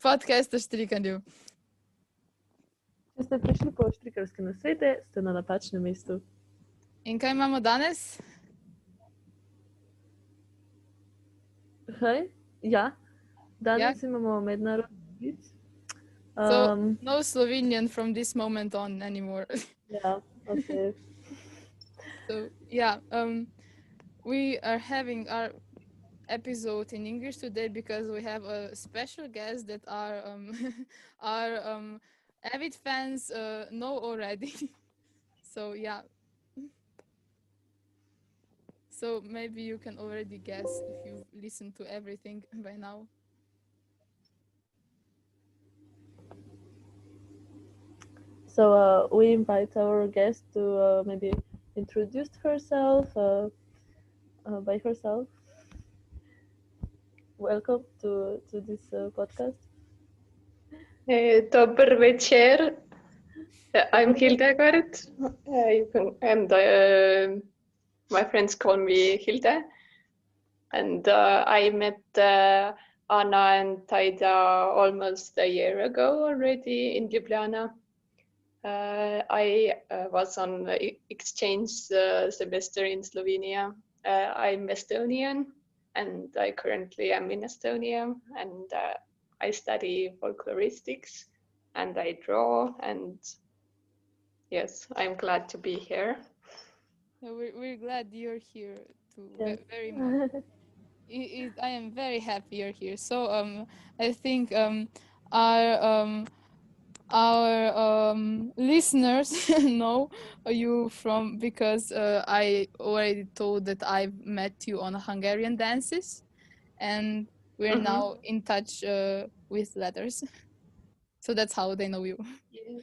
podcast o štrikanju. Če ste prišli po štrikarske nasvete, ste na napačnem mestu. In kaj imamo danes? Hej, ja, danes imamo mednarodni vic. So, no Slovenian from this moment on anymore. Ja, okay. So, yeah, we are having our episode in English today because we have a special guest that our avid fans know already. So, yeah. So maybe you can already guess if you've listened to everything by now. So we invite our guest to maybe introduce herself by herself. Welcome to this podcast. Dober večer. I'm Hilda. My friends call me Hilda, and I met Anna and Taida almost a year ago already in Ljubljana. I was on exchange semester in Slovenia. I'm Estonian, and I currently am in Estonia, and I study folkloristics, and I draw, and yes, I'm glad to be here. We're glad you're here too. Yes. Very much. I am very happy you're here. So I think our listeners know you from because I already told that I've met you on Hungarian dances, and we're now in touch with letters. So that's how they know you. Yeah.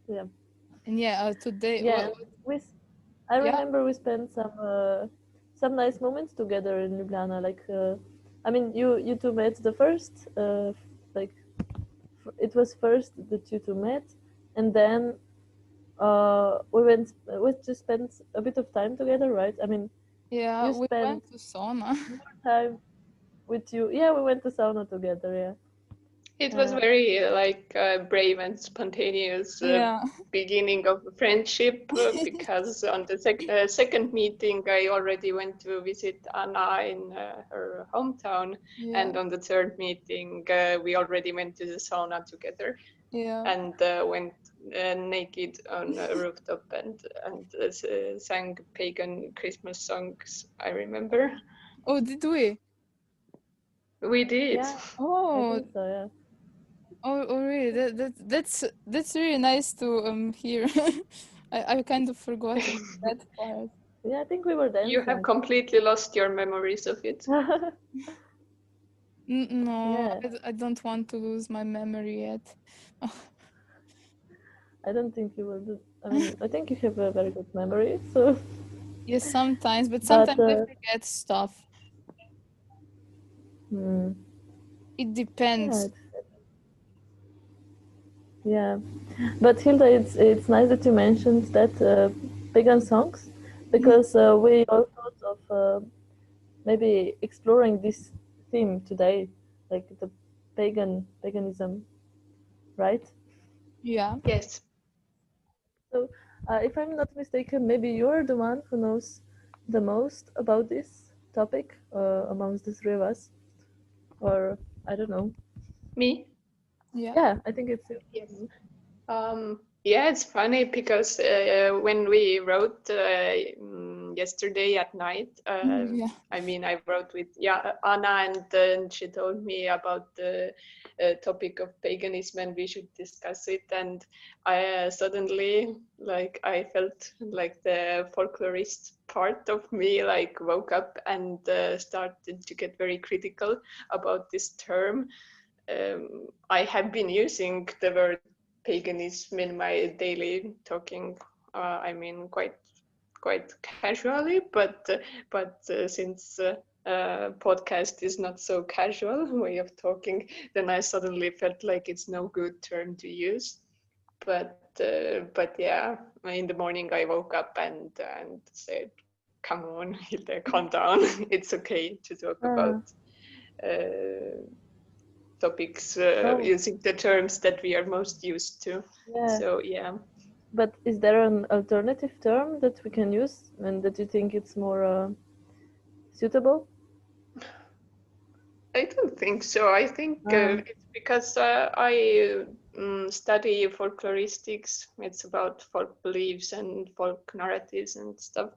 Yeah. And yeah, today. Yeah, I remember we spent some nice moments together in Ljubljana. Like, I mean, you two met the first, like, it was first that you two met, and then we just spent a bit of time together, right? I mean, yeah, we went to sauna. More time with you. Yeah, we went to sauna together. Yeah. It was very brave and spontaneous beginning of a friendship because on the second meeting I already went to visit Anna in her hometown, and on the third meeting we already went to the sauna together and went naked on a rooftop and sang pagan Christmas songs, I remember. Oh, did we? We did. Yeah. Oh, I think so, yeah. Oh, really? That's really nice to hear. I kind of forgot that part. Yeah, I think we were dancing. You have completely lost your memories of it. No, I don't want to lose my memory yet. I don't think you will. I mean, I think you have a very good memory. So. Yes, sometimes, but sometimes I forget stuff. It depends. Yeah, but Hilda, it's nice that you mentioned that pagan songs, because we all thought of maybe exploring this theme today, like the paganism, right? Yeah. Yes. So, if I'm not mistaken, maybe you're the one who knows the most about this topic amongst the three of us, or I don't know. Me? Yeah, I think it's you. Yes. Yeah, it's funny because when we wrote yesterday at night, I mean, I wrote with Anna, and then she told me about the topic of paganism and we should discuss it, and I suddenly, like, I felt like the folklorist part of me like woke up and started to get very critical about this term. I have been using the word paganism in my daily talking. I mean, quite casually, but since podcast is not so casual way of talking, then I suddenly felt like it's no good term to use. But yeah, in the morning I woke up and said, come on, Hilda, calm down. It's okay to talk about topics using the terms that we are most used to. Yeah. So yeah. But is there an alternative term that we can use and that you think it's more suitable? I don't think so. I think it's because I study folkloristics. It's about folk beliefs and folk narratives and stuff.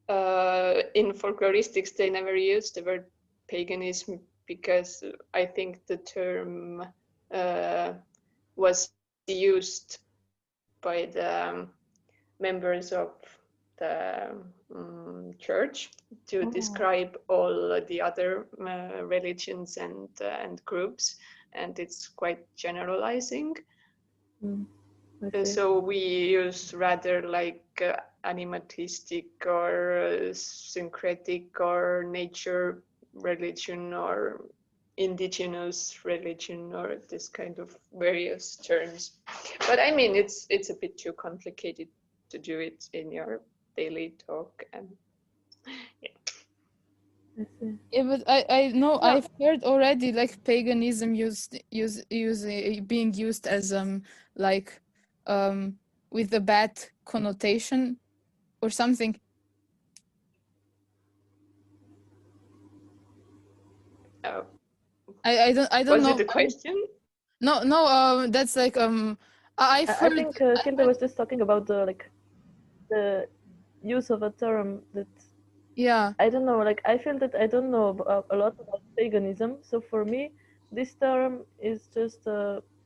In folkloristics, they never use the word paganism because I think the term was used by the members of the church to describe all the other religions and groups, and it's quite generalizing. So we use rather like animistic or syncretic or nature religion or indigenous religion or this kind of various terms. But I mean, it's a bit too complicated to do it in your daily talk, and yeah, but I know I've heard already like paganism being used as like with a bad connotation or something. oh, I don't was know. it a question? No, that's like I think Hilda was just talking about the use of a term that, yeah, I don't know, like I feel that I don't know a lot about paganism, so for me this term is just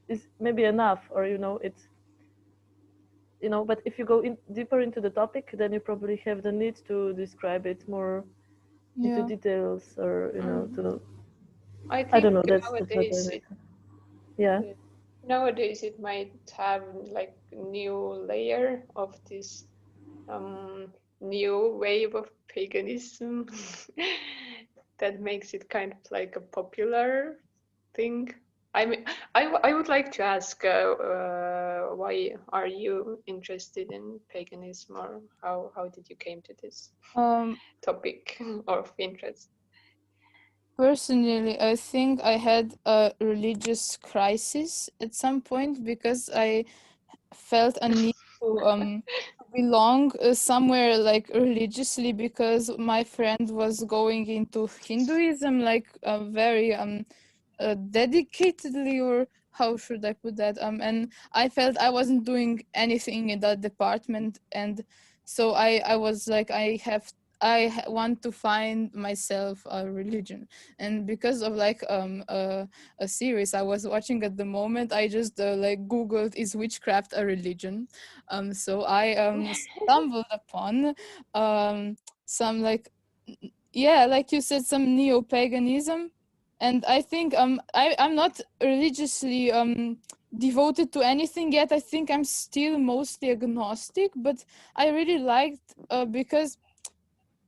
is maybe enough, or it's, but if you go deeper into the topic, then you probably have the need to describe it more into details, or to I don't know, that's nowadays yeah. Nowadays it might have like a new layer of this new wave of paganism that makes it kind of like a popular thing. I mean, I would like to ask why are you interested in paganism, or how did you came to this topic of interest? Personally, I think I had a religious crisis at some point because I felt a need to belong somewhere like religiously, because my friend was going into Hinduism like very dedicatedly, or how should I put that, and I felt I wasn't doing anything in that department, and so I was like, want to find myself a religion. And because of like a series I was watching at the moment, I just like googled, is witchcraft a religion? So I stumbled upon some like, yeah, like you said, some neo-paganism. And I think I'm not religiously devoted to anything yet. I think I'm still mostly agnostic, but I really liked because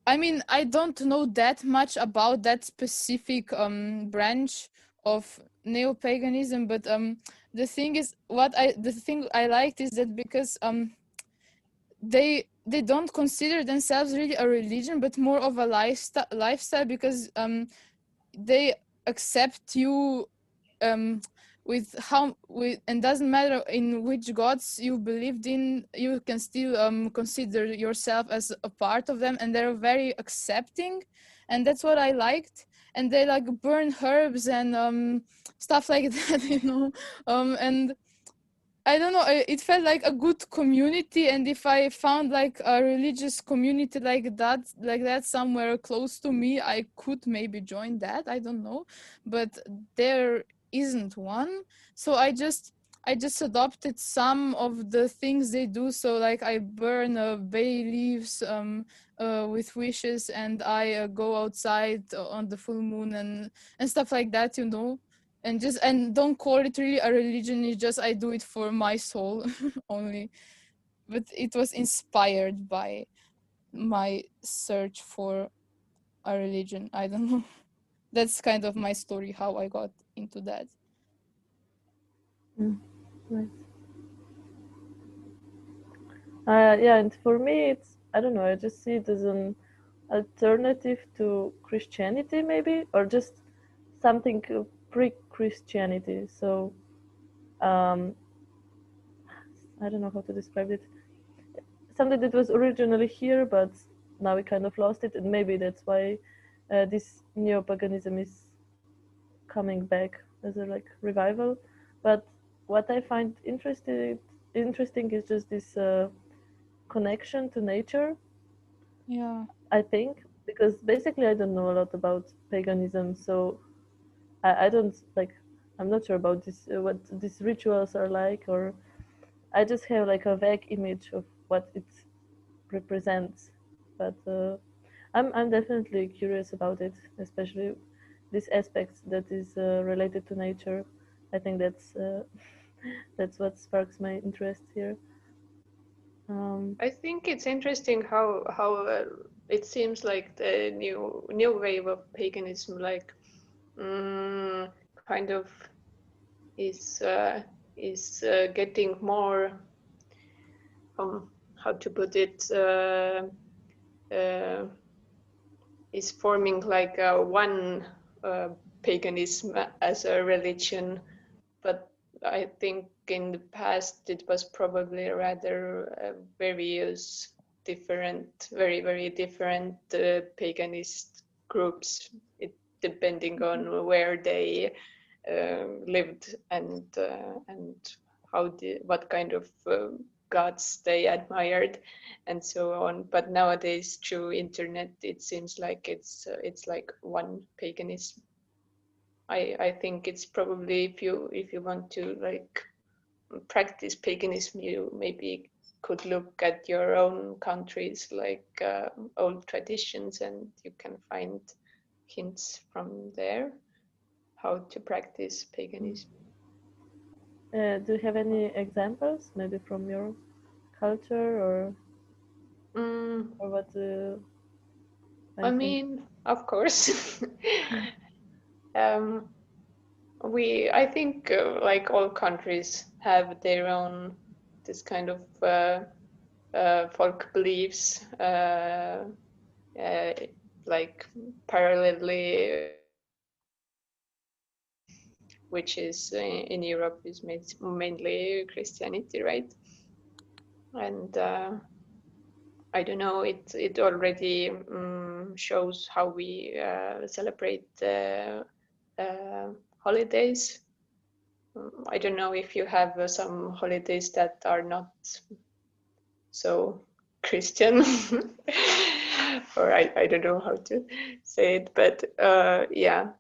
I mean, I don't know that much about that specific branch of neo-paganism, but the thing is, the thing I liked is that because they don't consider themselves really a religion, but more of a lifestyle, because they accept you and doesn't matter in which gods you believed in, you can still consider yourself as a part of them, and they're very accepting, and that's what I liked. And they like burn herbs and stuff like that, and I don't know, it felt like a good community, and if I found like a religious community like that somewhere close to me, I could maybe join that. I don't know, but there isn't one. So I just adopted some of the things they do. So like I burn bay leaves with wishes, and I go outside on the full moon and stuff like that, and don't call it really a religion. It's just I do it for my soul only. But it was inspired by my search for a religion. I don't know. That's kind of my story, how I got into that. Right. Yeah, and for me I don't know, I just see it as an alternative to Christianity, maybe, or just something pre-Christianity. So I don't know how to describe it. Something that was originally here, but now we kind of lost it, and maybe that's why this neo-paganism is coming back as a like revival. But what I find interesting is just this connection to nature. Yeah. I think because basically I don't know a lot about paganism, so I don't like. I'm not sure about this what these rituals are like, or I just have like a vague image of what it represents. But I'm definitely curious about it, especially this aspect that is related to nature. I think that's what sparks my interest here. I think it's interesting how it seems like the new wave of paganism, like kind of is getting more how to put it, is forming like one paganism as a religion, but I think in the past it was probably rather various different, very different paganist groups, depending on where they lived and what kind of gods they admired and so on. But nowadays through internet it seems like it's like one paganism. I think it's probably if you want to like practice paganism, you maybe could look at your own countries, like old traditions, and you can find hints from there how to practice paganism. Do you have any examples, maybe from your culture, or what? I mean, of course. I think like all countries have their own this kind of folk beliefs, like parallelly, which is in Europe is mainly Christianity, right? And I don't know, it already shows how we celebrate holidays. I don't know if you have some holidays that are not so Christian, or I don't know how to say it, but yeah.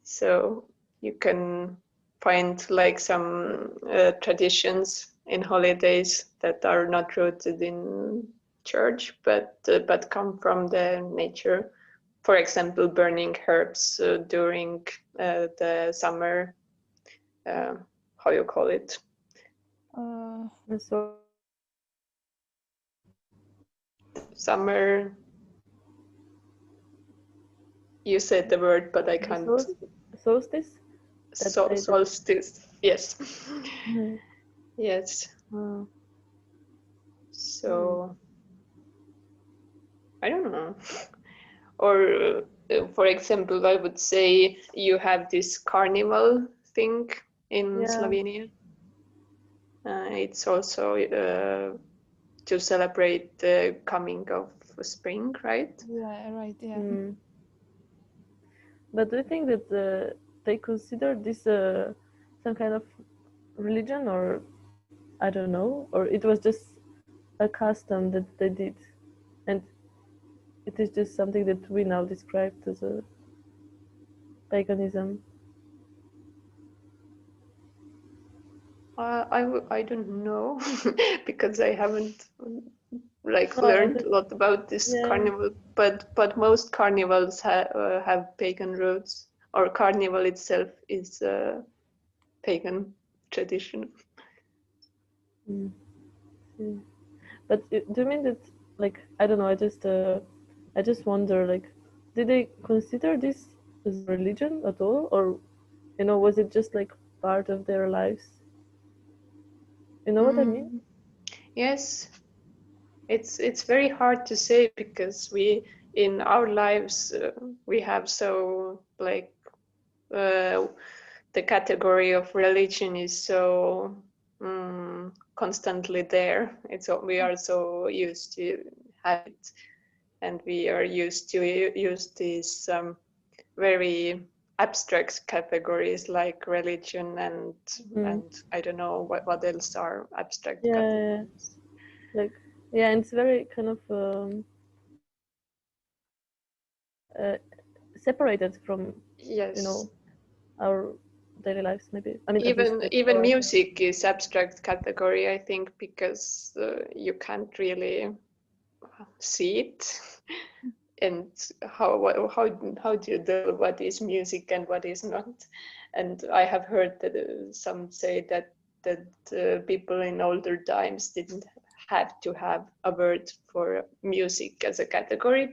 So you can find like some traditions in holidays that are not rooted in church, but come from the nature. For example, burning herbs during the summer. How you call it? So, Summer. You said the word, but I can't. Solstice. Solstice. Yes. Mm-hmm. Yes. So I don't know. Or for example, I would say you have this carnival thing in Slovenia. It's also to celebrate the coming of spring, right? Yeah, right. Yeah. But do you think that they consider this some kind of religion, or I don't know, or it was just a custom that they did, and it is just something that we now describe as a paganism? I don't know because I haven't learned a lot about this carnival, but most carnivals have pagan roots, or carnival itself is a pagan tradition. But do you mean that, like, I don't know, I just wonder, like, did they consider this as religion at all, or was it just like part of their lives? You know what I mean? Yes. It's very hard to say because we in our lives we have so like the category of religion is so constantly there. We are so used to have it, and we are used to use these very abstract categories like religion and I don't know what else are abstract categories. Like and it's very kind of separated from our daily lives, maybe. I mean, even music is abstract category, I think, because you can't really see it. And how do you tell what is music and what is not? And I have heard that some say that people in older times didn't have to have a word for music as a category,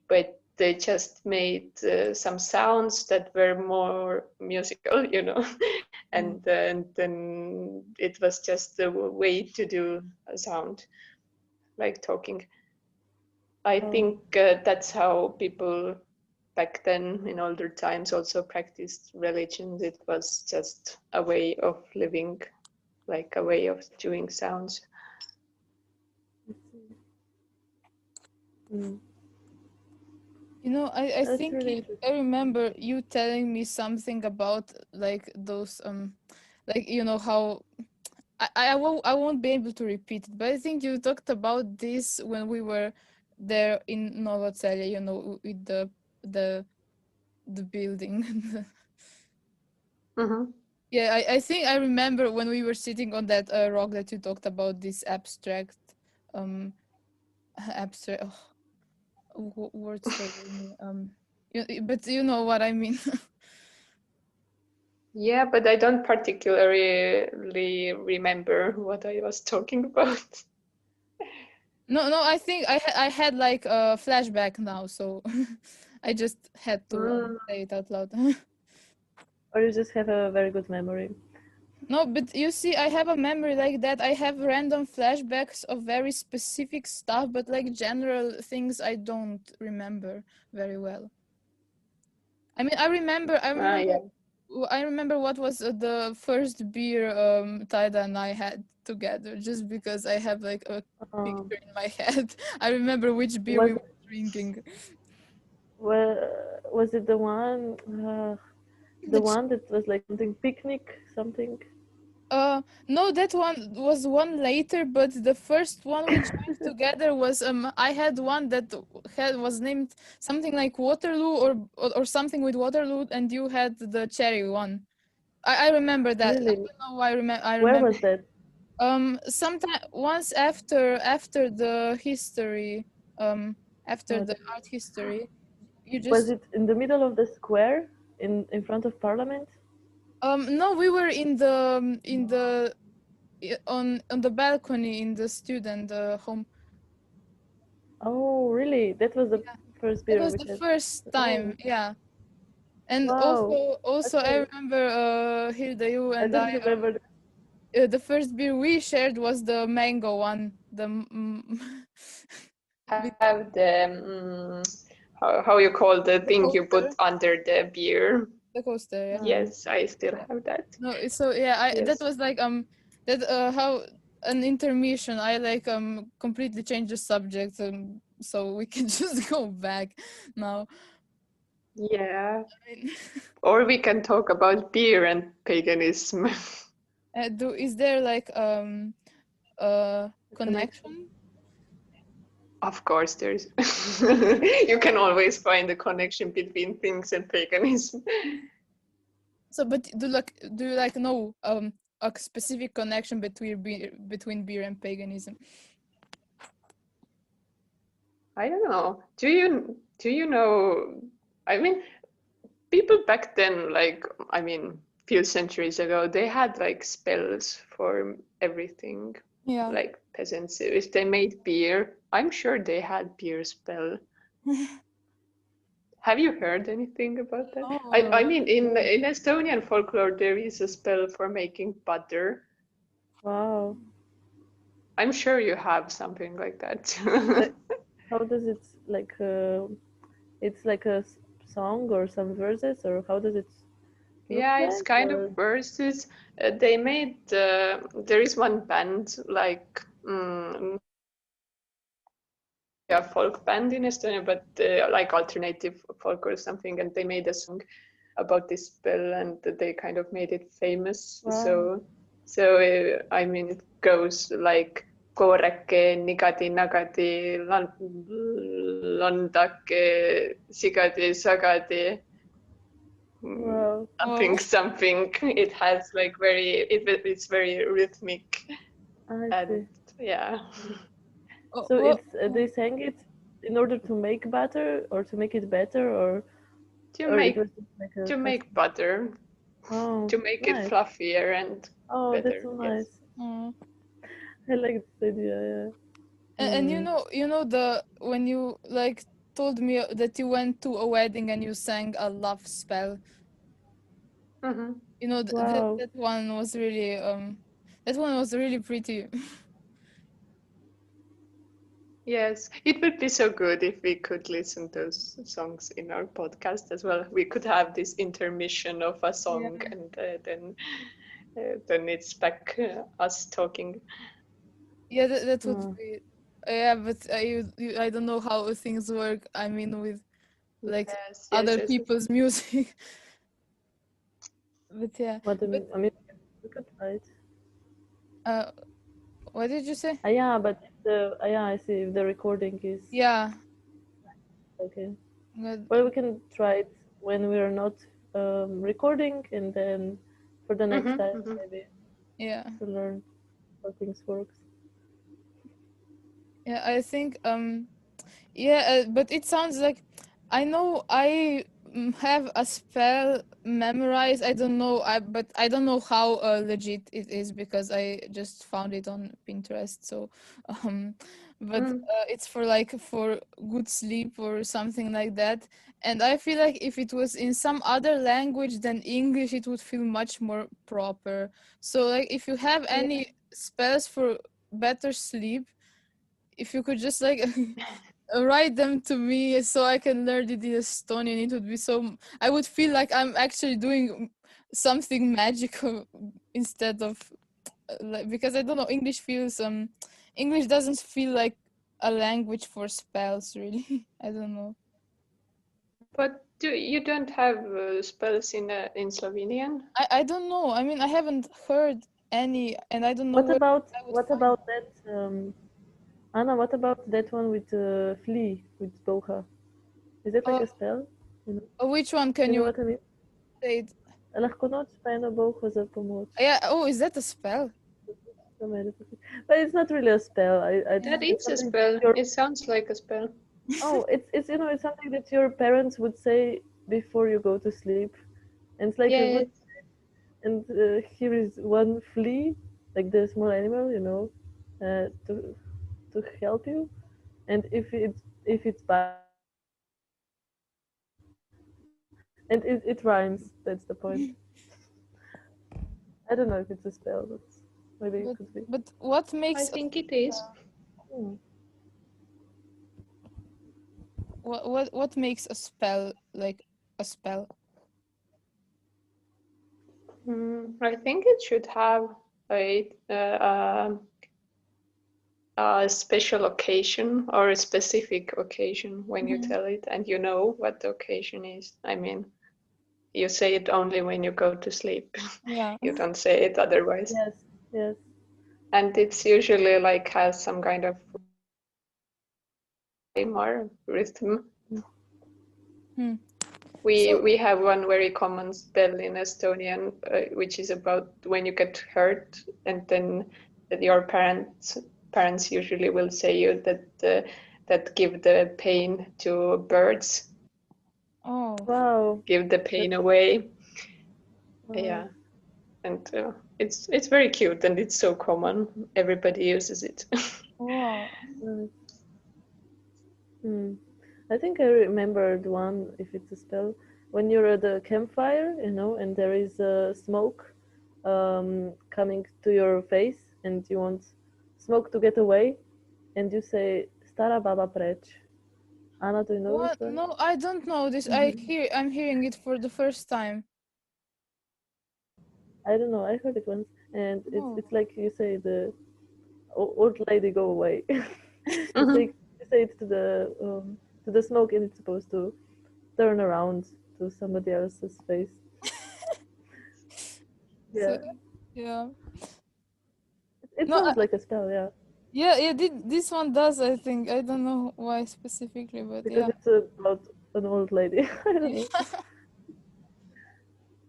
but they just made some sounds that were more musical, and then it was just a way to do a sound, like talking. I think that's how people back then in older times also practiced religion. It was just a way of living, like a way of doing sounds. I think really I remember you telling me something about like those like how I won't be able to repeat it, but I think you talked about this when we were there in Novocelje, with the building. Yeah, I think I remember when we were sitting on that rock that you talked about this abstract words for me. But you know what I mean. Yeah, but I don't particularly remember what I was talking about. No, I think I had like a flashback now, so I just had to say it out loud. Or you just have a very good memory. No, but you see, I have a memory like that. I have random flashbacks of very specific stuff, but like general things I don't remember very well. I mean, I remember what was the first beer Taida and I had together, just because I have like a picture in my head. I remember which beer we were drinking. Well, was it the one? One that was like something picnic, something? No, that one was one later, but the first one we drank together was I had one that was named something like Waterloo or something with Waterloo, and you had the cherry one. I remember that. Really? I don't know why I remember. Where was that? Sometime once after the history, after the art history, you just. Was it in the middle of the square in front of Parliament? No, we were on the balcony in the student home. Oh, really? That was the first beer. It was the first time, yeah. And also I remember Hilda, you and I remember the first beer we shared was the mango one. Have the how you call the thing you put under the beer? The coaster, yeah. Yes, I still have that. No, so yeah, that was like that how an intermission. I like completely changed the subject, so we can just go back now. Yeah. Or we can talk about beer and paganism. Is there like connection? Of course, there's. You can always find a connection between things and paganism. So, but do you like know a specific connection between beer and paganism? I don't know. Do you know? I mean, people back then, like, I mean, few centuries ago, they had like spells for everything. Yeah. Like peasants, if they made beer, I'm sure they had beer spell. Have you heard anything about that? No. I mean, in Estonian folklore, there is a spell for making butter. Wow. I'm sure you have something like that. How does it like? It's like a song or some verses, or how does it look Yeah, like? it's kind of verses. They made there is one band like yeah, folk band in Estonia, but like alternative folk or something, and they made a song about this spell, and they kind of made it famous. Wow. So I mean, it goes like kooreke, nigadi, nagadi, londake, sigadi, sagadi. Wow. Something. It has like it's very rhythmic, I and see. yeah. So it's they sang it in order to make butter or to make it better, or To it make was just like a butter, Oh, to make nice. it fluffier and Oh, better. that's so nice. Mm. I like this idea. Yeah. And you know the when you like told me that you went to a wedding and you sang a love spell. Mm-hmm. You know Wow. that one was really pretty. Yes, it would be so good if we could listen to those songs in our podcast as well. We could have this intermission of a song, Yeah. and then it's back us talking. Yeah, that would be. Yeah, but I don't know how things work. I mean, with like Yes, other yes. people's music. But yeah. I mean, we could try it. What did you say? Yeah, but yeah, I see. If the recording is Yeah. okay. Good. Well, we can try it when we are not recording, and then for the next time maybe Yeah. to learn how things works. Yeah, I think yeah, but it sounds like I know I have a spell memorized. I don't know, but I don't know how legit it is because I just found it on Pinterest. So, um, but it's for good sleep or something like that. And I feel like if it was in some other language than English, it would feel much more proper. So, like, if you have any spells for better sleep, if you could just like write them to me so I can learn it in Estonian, it would be so. I would feel like I'm actually doing something magical instead of like, because I don't know, English doesn't feel like a language for spells really. I don't know. But you don't have spells in Slovenian? I don't know. I mean, I haven't heard any, and I don't know What about I would what find. about that Anna? What about that one with flea with boha? Is it like a spell? You know, Which one can you know you what I mean? say it? Lahko noč spajno boho za pomoč. Yeah. Oh, is that a spell? But it's not really a spell. That is a spell. It sounds like a spell. Oh, it's it's something that your parents would say before you go to sleep, and it's like a good. And here is one flea, like the small animal, to help you. And if it's bad, and it rhymes. That's the point. I don't know if it's a spell, but maybe it could be. But what makes? I think it is. What makes a spell like a spell? I think it should have a special occasion or a specific occasion when you tell it, and you know what the occasion is. I mean, you say it only when you go to sleep. Yeah. You don't say it otherwise. Yes. And it's usually like has some kind of rhyme or rhythm. We have one very common spell in Estonian, which is about when you get hurt, and then your parents usually will say you that give the pain to birds. Oh. Wow. Give the pain away. Yeah, and it's very cute and it's so common. Everybody uses it. Wow. I think I remembered one, if it's a spell, when you're at a campfire, and there is smoke coming to your face, and you want smoke to get away, and you say "Stara baba preč." Anna, do you know What? this one? No, I don't know this. I'm hearing it for the first time. I don't know. I heard it once, and Oh. it's like you say the old lady go away. Mhm. You say it to the smoke, and it's supposed to turn around to somebody else's face. Yeah, So, yeah. it No, sounds like a spell. Yeah, yeah. This one does. I think I don't know why specifically, but because yeah. it's about an old lady. I don't know.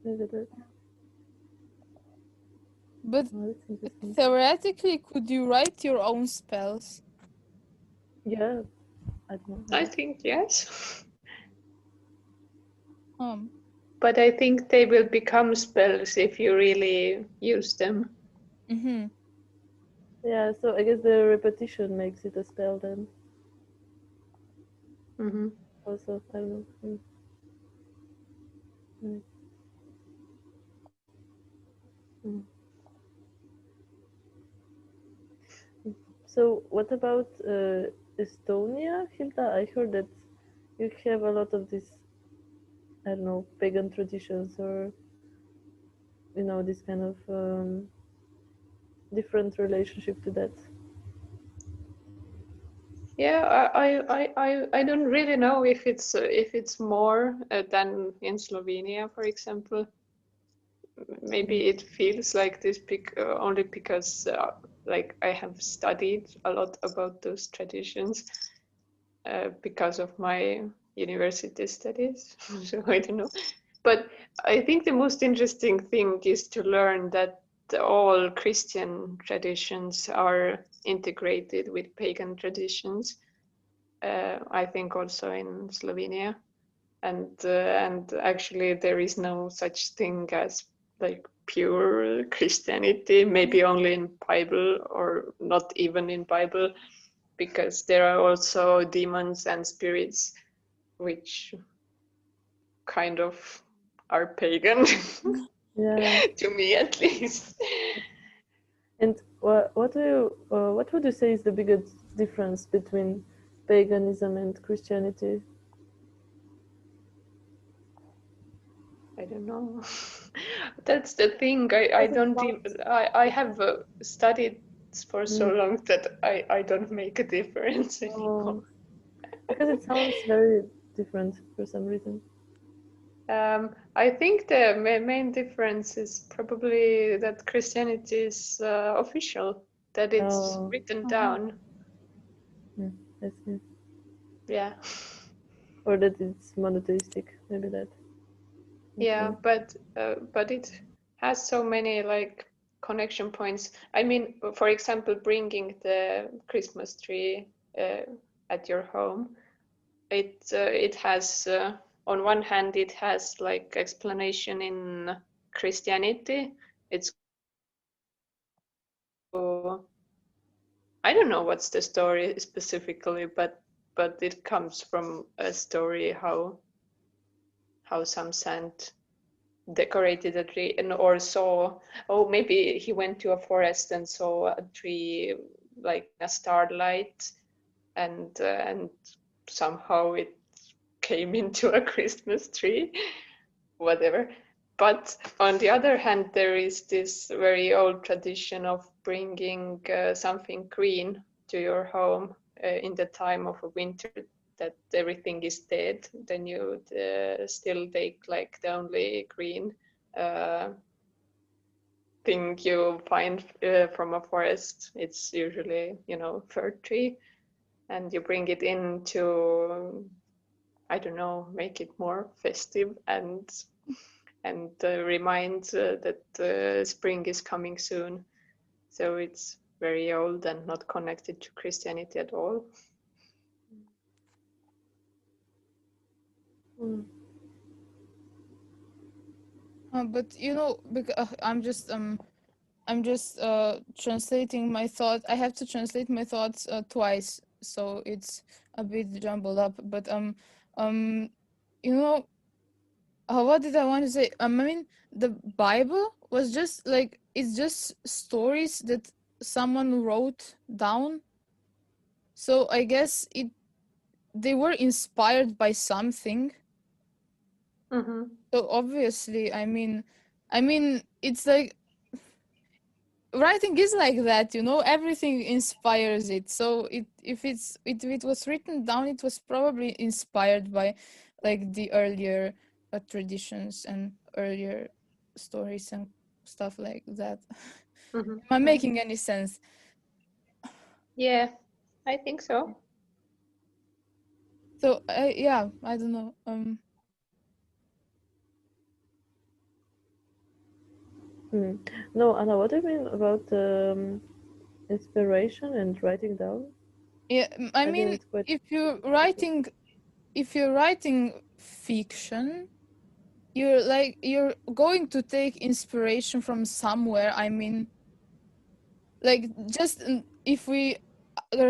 Maybe that. But Oh, that's interesting. theoretically, could you write your own spells? Yeah, I don't know. I think yes. Um. But I think they will become spells if you really use them. Mm-hmm. Yeah, so I guess the repetition makes it a spell then. Mm-hmm. Also, I don't know. Mm. Mm. So, what about Estonia, Hilda? I heard that you have a lot of these, I don't know, pagan traditions or, this kind of different relationship to that. Yeah, I don't really know if it's more than in Slovenia, for example. Maybe it feels like this only because like I have studied a lot about those traditions because of my university studies. So I don't know. But I think the most interesting thing is to learn that all Christian traditions are integrated with pagan traditions. I think also in Slovenia, and actually there is no such thing as like pure Christianity. Maybe only in Bible, or not even in Bible, because there are also demons and spirits which kind of are pagan. Yeah. To me at least. And what would you say is the biggest difference between paganism and Christianity? I don't know. That's the thing. I don't even, I have studied for so long that I don't make a difference anymore. Because it sounds very different for some reason. I think the main difference is probably that Christianity is official, that it's written down. I see. Yeah. Or that it's monotheistic, maybe that. Yeah, but it has so many like connection points. I mean, for example, bringing the Christmas tree at your home, it has on one hand it has like explanation in Christianity. It's I don't know what's the story specifically, but it comes from a story how some saint decorated a tree and or saw, oh, maybe he went to a forest and saw a tree like a starlight, and somehow it came into a Christmas tree, whatever. But on the other hand, there is this very old tradition of bringing something green to your home in the time of a winter, that everything is dead. Then you still take like the only green thing you find from a forest. It's usually, fir tree, and you bring it in to, I don't know, make it more festive and remind that spring is coming soon. So it's very old and not connected to Christianity at all. But because I'm just translating my thought. I have to translate my thoughts twice, so it's a bit jumbled up. But you know, what did I want to say? I mean, the Bible was just like it's just stories that someone wrote down. So I guess they were inspired by something. So obviously, I mean, it's like writing is like that, everything inspires it. So if it was written down, it was probably inspired by like the earlier traditions and earlier stories and stuff like that. Am I making any sense? Yeah, I think so. So yeah, I don't know. No, Anna, what do you mean about inspiration and writing down? Yeah, I mean, it's quite if you're writing fiction, you're going to take inspiration from somewhere. I mean, like just if we're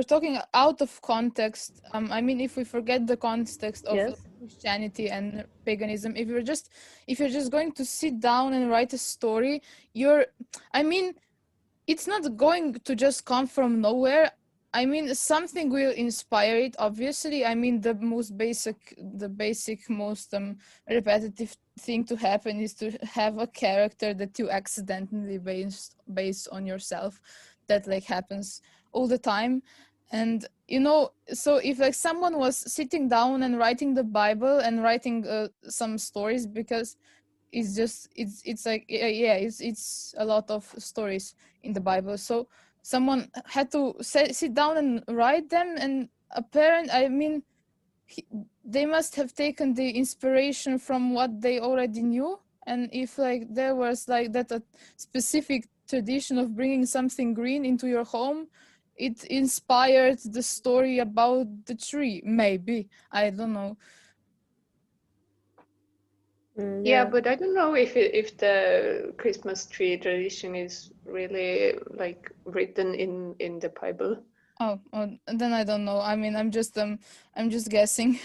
talking out of context, I mean, if we forget the context of yes. Christianity and paganism, if you're just going to sit down and write a story, I mean, it's not going to just come from nowhere. I mean, something will inspire it, obviously. I mean, the basic, most repetitive thing to happen is to have a character that you accidentally based on yourself. That like happens all the time. And so if like someone was sitting down and writing the Bible and writing some stories, because it's like it's a lot of stories in the Bible, so someone had to sit down and write them, and I mean, they must have taken the inspiration from what they already knew. And if like there was like that a specific tradition of bringing something green into your home, it inspired the story about the tree, maybe. I don't know. Yeah, but I don't know if the Christmas tree tradition is really like written in the Bible. Oh, then I don't know. I mean, I'm just guessing.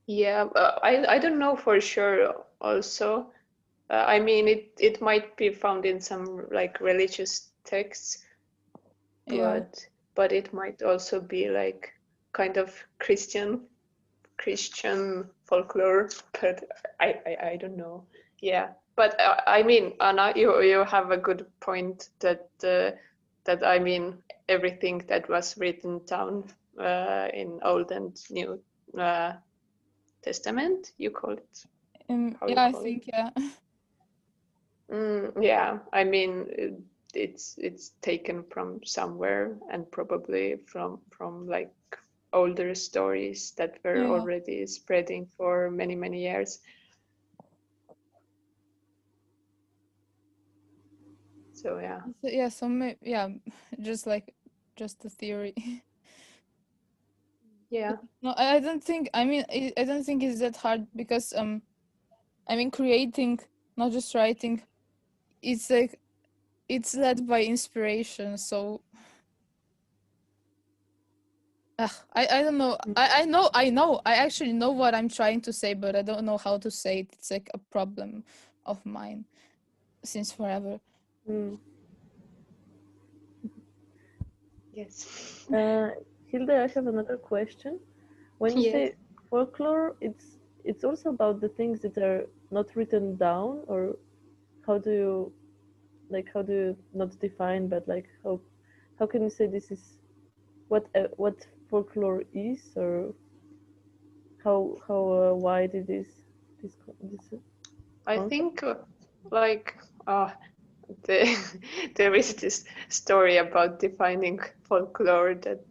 Yeah, I don't know for sure. Also, I mean, it might be found in some like religious texts, Yeah. but it might also be like kind of Christian folklore. But I don't know. Yeah, but I mean, Anna, you have a good point that I mean, everything that was written down in Old and New Testament, you call it? Yeah, I think, yeah. Yeah, I mean, it's taken from somewhere, and probably from like older stories that were Yeah. already spreading for many years. So yeah. Yeah, so yeah, just a theory. Yeah. No, I don't think, I mean, I don't think it's that hard, because I mean, creating, not just writing, it's like it's led by inspiration. So I don't know. I know. I actually know what I'm trying to say, but I don't know how to say it. It's like a problem of mine since forever. Yes. Hilda, I have another question. When you Yes. say folklore, it's also about the things that are not written down, or how do you not define, but like how can you say this is what folklore is, or how wide it is, this I concept? think like there is this story about defining folklore, that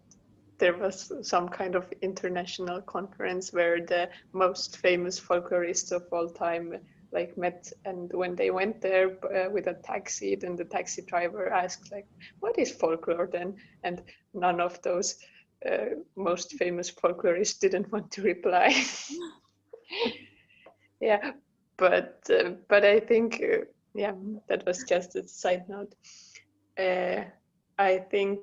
there was some kind of international conference where the most famous folklorists of all time like met, and when they went there with a taxi, then the taxi driver asked like, what is folklore then? And none of those most famous folklorists didn't want to reply. Yeah, but I think yeah, that was just a side note. I think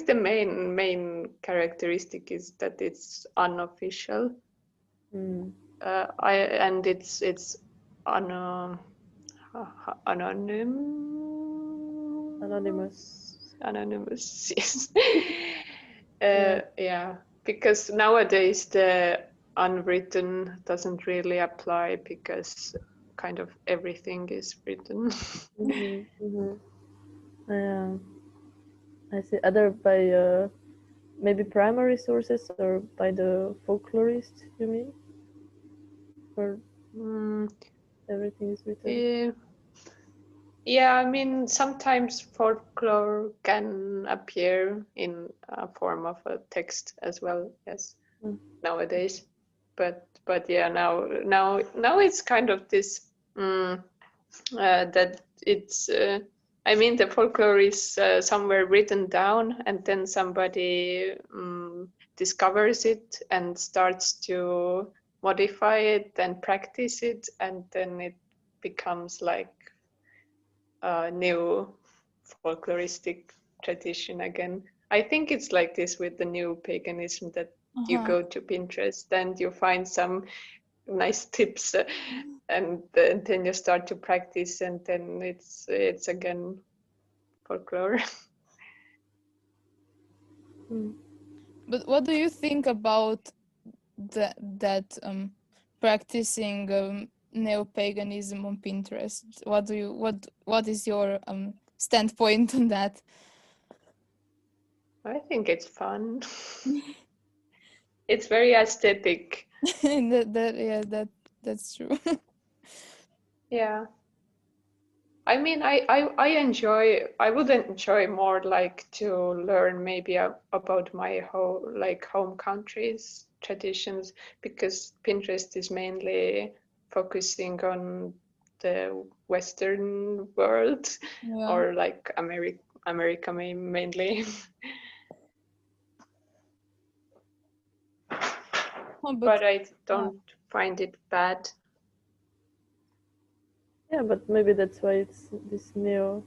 the main characteristic is that it's unofficial. And it's anonym. Anonymous, yes. Yeah. Yeah, because nowadays the unwritten doesn't really apply because kind of everything is written. Yeah, I see. Other by maybe primary sources or by the folklorist, you mean? Or Mm, everything is written? yeah. Yeah, I mean, sometimes folklore can appear in a form of a text as well as nowadays. But yeah, now it's kind of this that it's. I mean, the folklore is somewhere written down, and then somebody discovers it and starts to modify it and practice it, and then it becomes like a new folkloristic tradition again. I think it's like this with the new paganism that you go to Pinterest and you find some nice tips and then you start to practice and then it's again folklore. But what do you think about that practicing neo-paganism on Pinterest? What is your standpoint on that? I think it's fun. It's very aesthetic. That's true. Yeah. I mean, I would enjoy more like to learn maybe about my home country's traditions because Pinterest is mainly focusing on the Western world or like America mainly. But I don't find it bad. Yeah, but maybe that's why it's this neo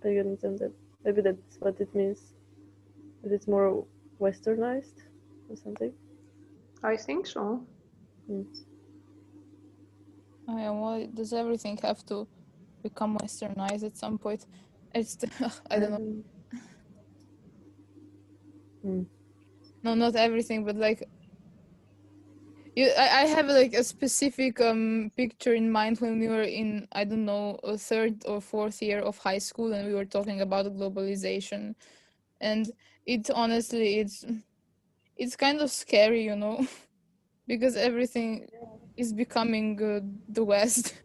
paganism. That maybe that's what it means. That it's more westernized or something. I think so. Well, does everything have to become westernized at some point? It's I don't know. No, not everything, but like I have like a specific picture in mind when we were in, I don't know, a third or fourth year of high school and we were talking about globalization, and it honestly it's kind of scary, you know, because everything is becoming the West.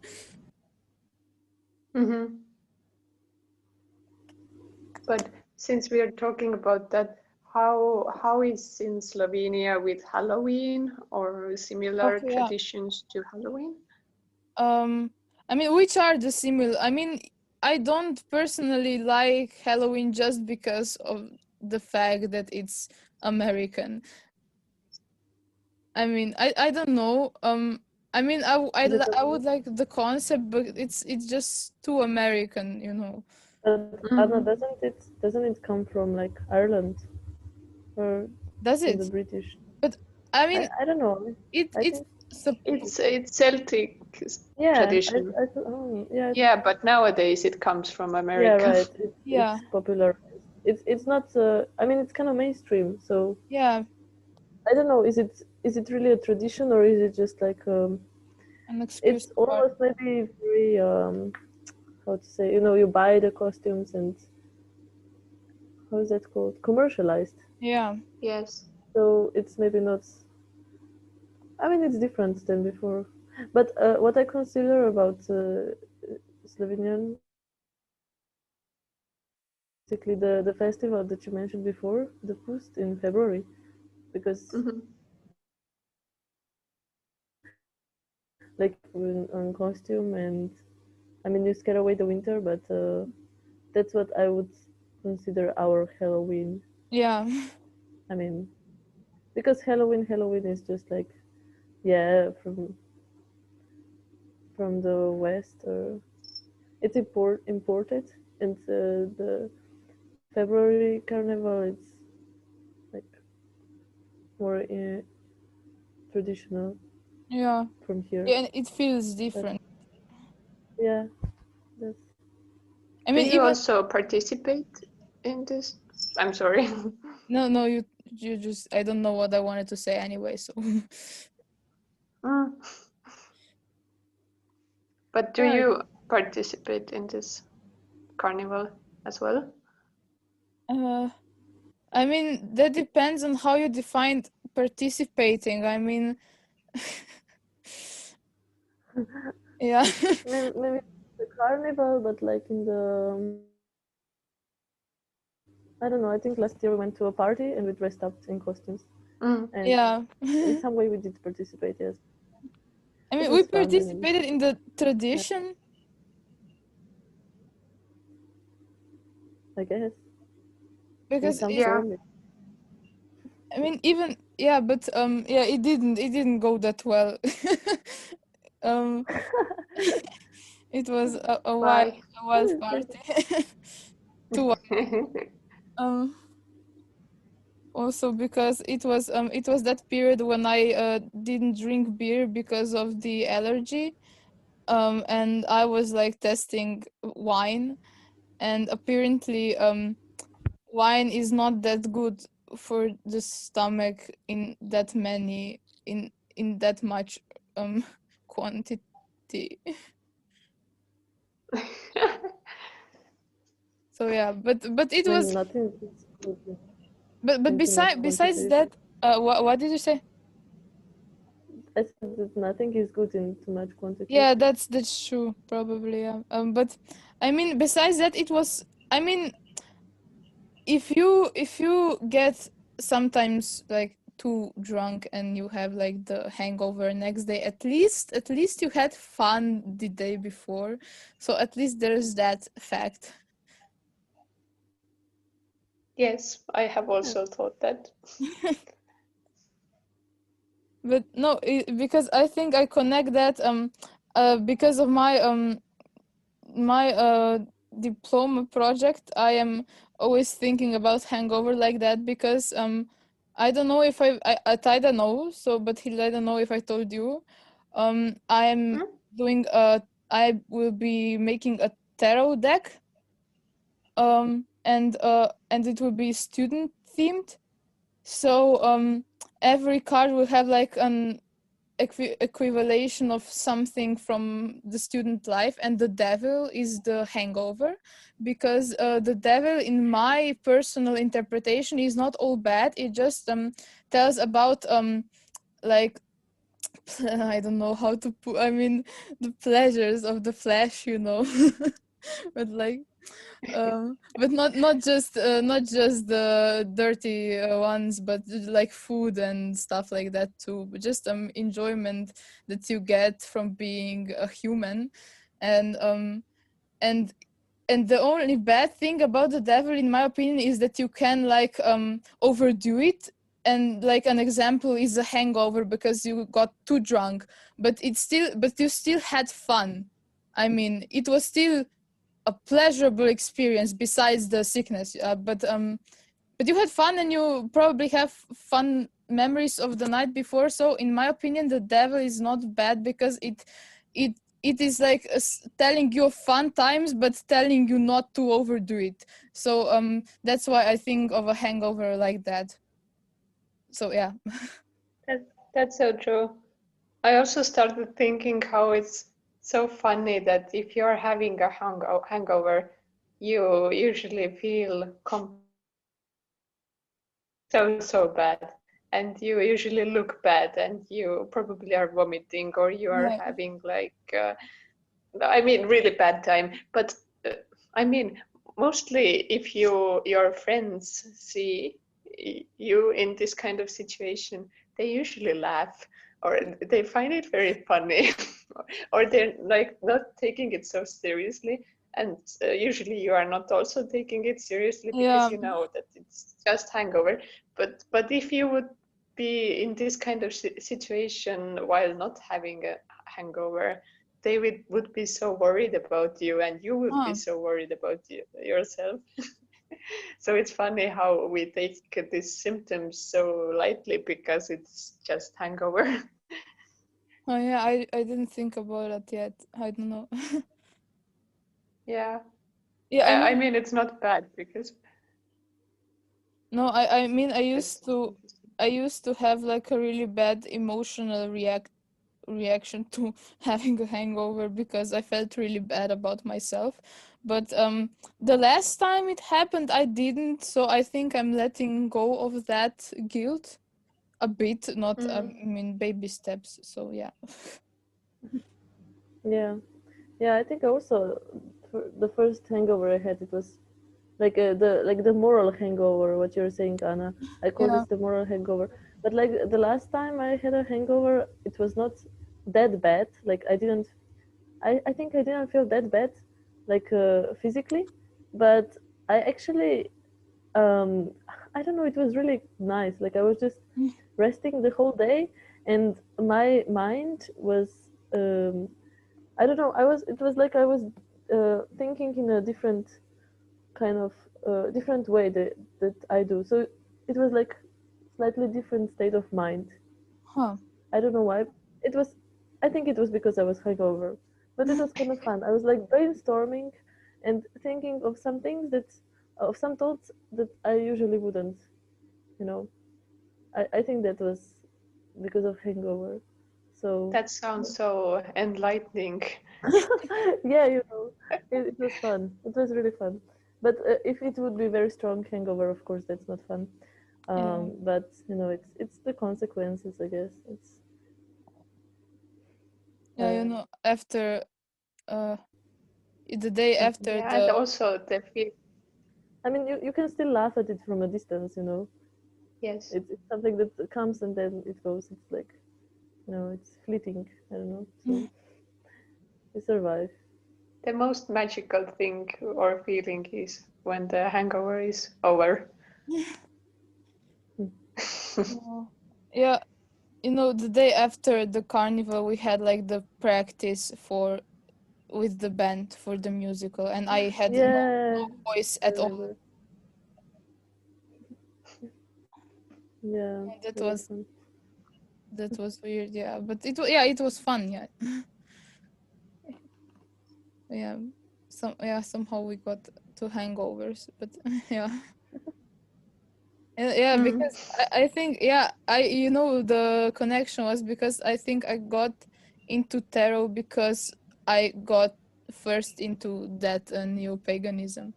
But since we are talking about that, how is in Slovenia with Halloween or similar traditions to Halloween? I mean, which are the similar? I mean, I don't personally like Halloween just because of the fact that it's American. I mean, I don't know. I mean, I would like the concept, but it's just too American, you know. But Anna, doesn't it come from like Ireland or Does from the it? British? But I mean, I don't know. It's Celtic tradition. Yeah. Yeah, but nowadays it comes from America. Yeah, right. It's popular. It's not. I mean, it's kind of mainstream. So yeah. I don't know. Is it really a tradition or is it just like an it's almost maybe very how to say, you know, you buy the costumes and how is that called, commercialized. Yeah. Yes. So it's maybe not, I mean, it's different than before. But what I consider about Slovenian, basically the festival that you mentioned before, the Pust in February, because like on costume, and I mean you scare away the winter, but that's what I would consider our Halloween. Yeah. I mean, because Halloween is just like, yeah, from the West, or it's imported, and the February carnival it's like more traditional. Yeah. From here. Yeah, and it feels different. But, yeah, that's. I mean, do you also participate in this? I'm sorry. No, you just, I don't know what I wanted to say anyway, so. But do you participate in this carnival as well? I mean, that depends on how you define participating. I mean, yeah. maybe the carnival, but like in the I don't know. I think last year we went to a party and we dressed up in costumes. And Yeah. in some way we did participate, yes. I mean, we participated in the tradition. I guess. Because yeah. I mean, even but yeah, it didn't go that well. It was a wild party. Too wild. Also because it was that period when I didn't drink beer because of the allergy, and I was like testing wine, and apparently wine is not that good for the stomach in that much quantity. So yeah, but it was nothing is good. But besides that, what did you say? I said that nothing is good in too much quantity. Yeah, that's true, probably. Yeah. But I mean, besides that, it was. I mean, if you get sometimes like too drunk and you have like the hangover next day, at least you had fun the day before, so at least there's that fact. Yes, I have also thought that. But no, because I think I connect that because of my diploma project. I am always thinking about hangover like that because I don't know if I don't know, so but Hilda, I don't know if I told you, I am doing I will be making a tarot deck, and it will be student themed, so every card will have like an equivalation of something from the student life, and the devil is the hangover, because the devil, in my personal interpretation, is not all bad. It just tells about like I don't know how to put, I mean, the pleasures of the flesh, but like but not just the dirty ones, but like food and stuff like that too, but just enjoyment that you get from being a human. And the only bad thing about the devil, in my opinion, is that you can like overdo it, and like an example is a hangover because you got too drunk, but you still had fun. I mean, it was still a pleasurable experience besides the sickness, but you had fun, and you probably have fun memories of the night before. So in my opinion, the devil is not bad because it is like telling you of fun times, but telling you not to overdo it. So that's why I think of a hangover like that. So yeah. That's so true. I also started thinking how it's so funny that if you're having a hangover, you usually feel so bad, and you usually look bad, and you probably are vomiting, or you are having like I mean, really bad time. But I mean, mostly if your friends see you in this kind of situation, they usually laugh, or they find it very funny, or they're like not taking it so seriously. And usually you are not also taking it seriously because you know that it's just hangover. But if you would be in this kind of situation while not having a hangover, they would be so worried about you, and you would be so worried about yourself. So it's funny how we take these symptoms so lightly because it's just hangover. Oh yeah, I didn't think about it yet. I don't know. Yeah. Yeah, I mean, it's not bad because. No, I mean, I used to have like a really bad emotional reaction to having a hangover because I felt really bad about myself. But the last time it happened, I didn't. So I think I'm letting go of that guilt a bit, not I mean baby steps. So yeah. Yeah, I think also the first hangover I had, it was like the moral hangover, what you're saying, Anna. I call Yeah. this the moral hangover. But like the last time I had a hangover, it was not that bad. Like I think I didn't feel that bad, like physically, but I actually I don't know, it was really nice. Like I was just resting the whole day, and my mind was I don't know. It was like I was thinking in a different kind of different way that I do. So it was like slightly different state of mind. Huh. I don't know why. It was. I think it was because I was hungover, but it was kind of fun. I was like brainstorming and thinking of some things of some thoughts that I usually wouldn't. You know, I think that was because of hangover. So That sounds so enlightening. yeah, it was fun. It was really fun. But if it would be very strong hangover, of course, that's not fun. But it's the consequences, I guess. It's Yeah, after the day after Yeah, and also the feel. I mean, you can still laugh at it from a distance, Yes. It's something that comes and then it goes. It's like, it's fleeting. I don't know. So you survive. The most magical thing or feeling is when the hangover is over. Yeah, the day after the carnival, we had like the practice with the band for the musical, and I had no voice at all. Yeah, that was weird. Yeah, but it was fun. Yeah, somehow we got to hangovers, but yeah. Yeah, because I think the connection was because I think I got into tarot because I got first into that new paganism.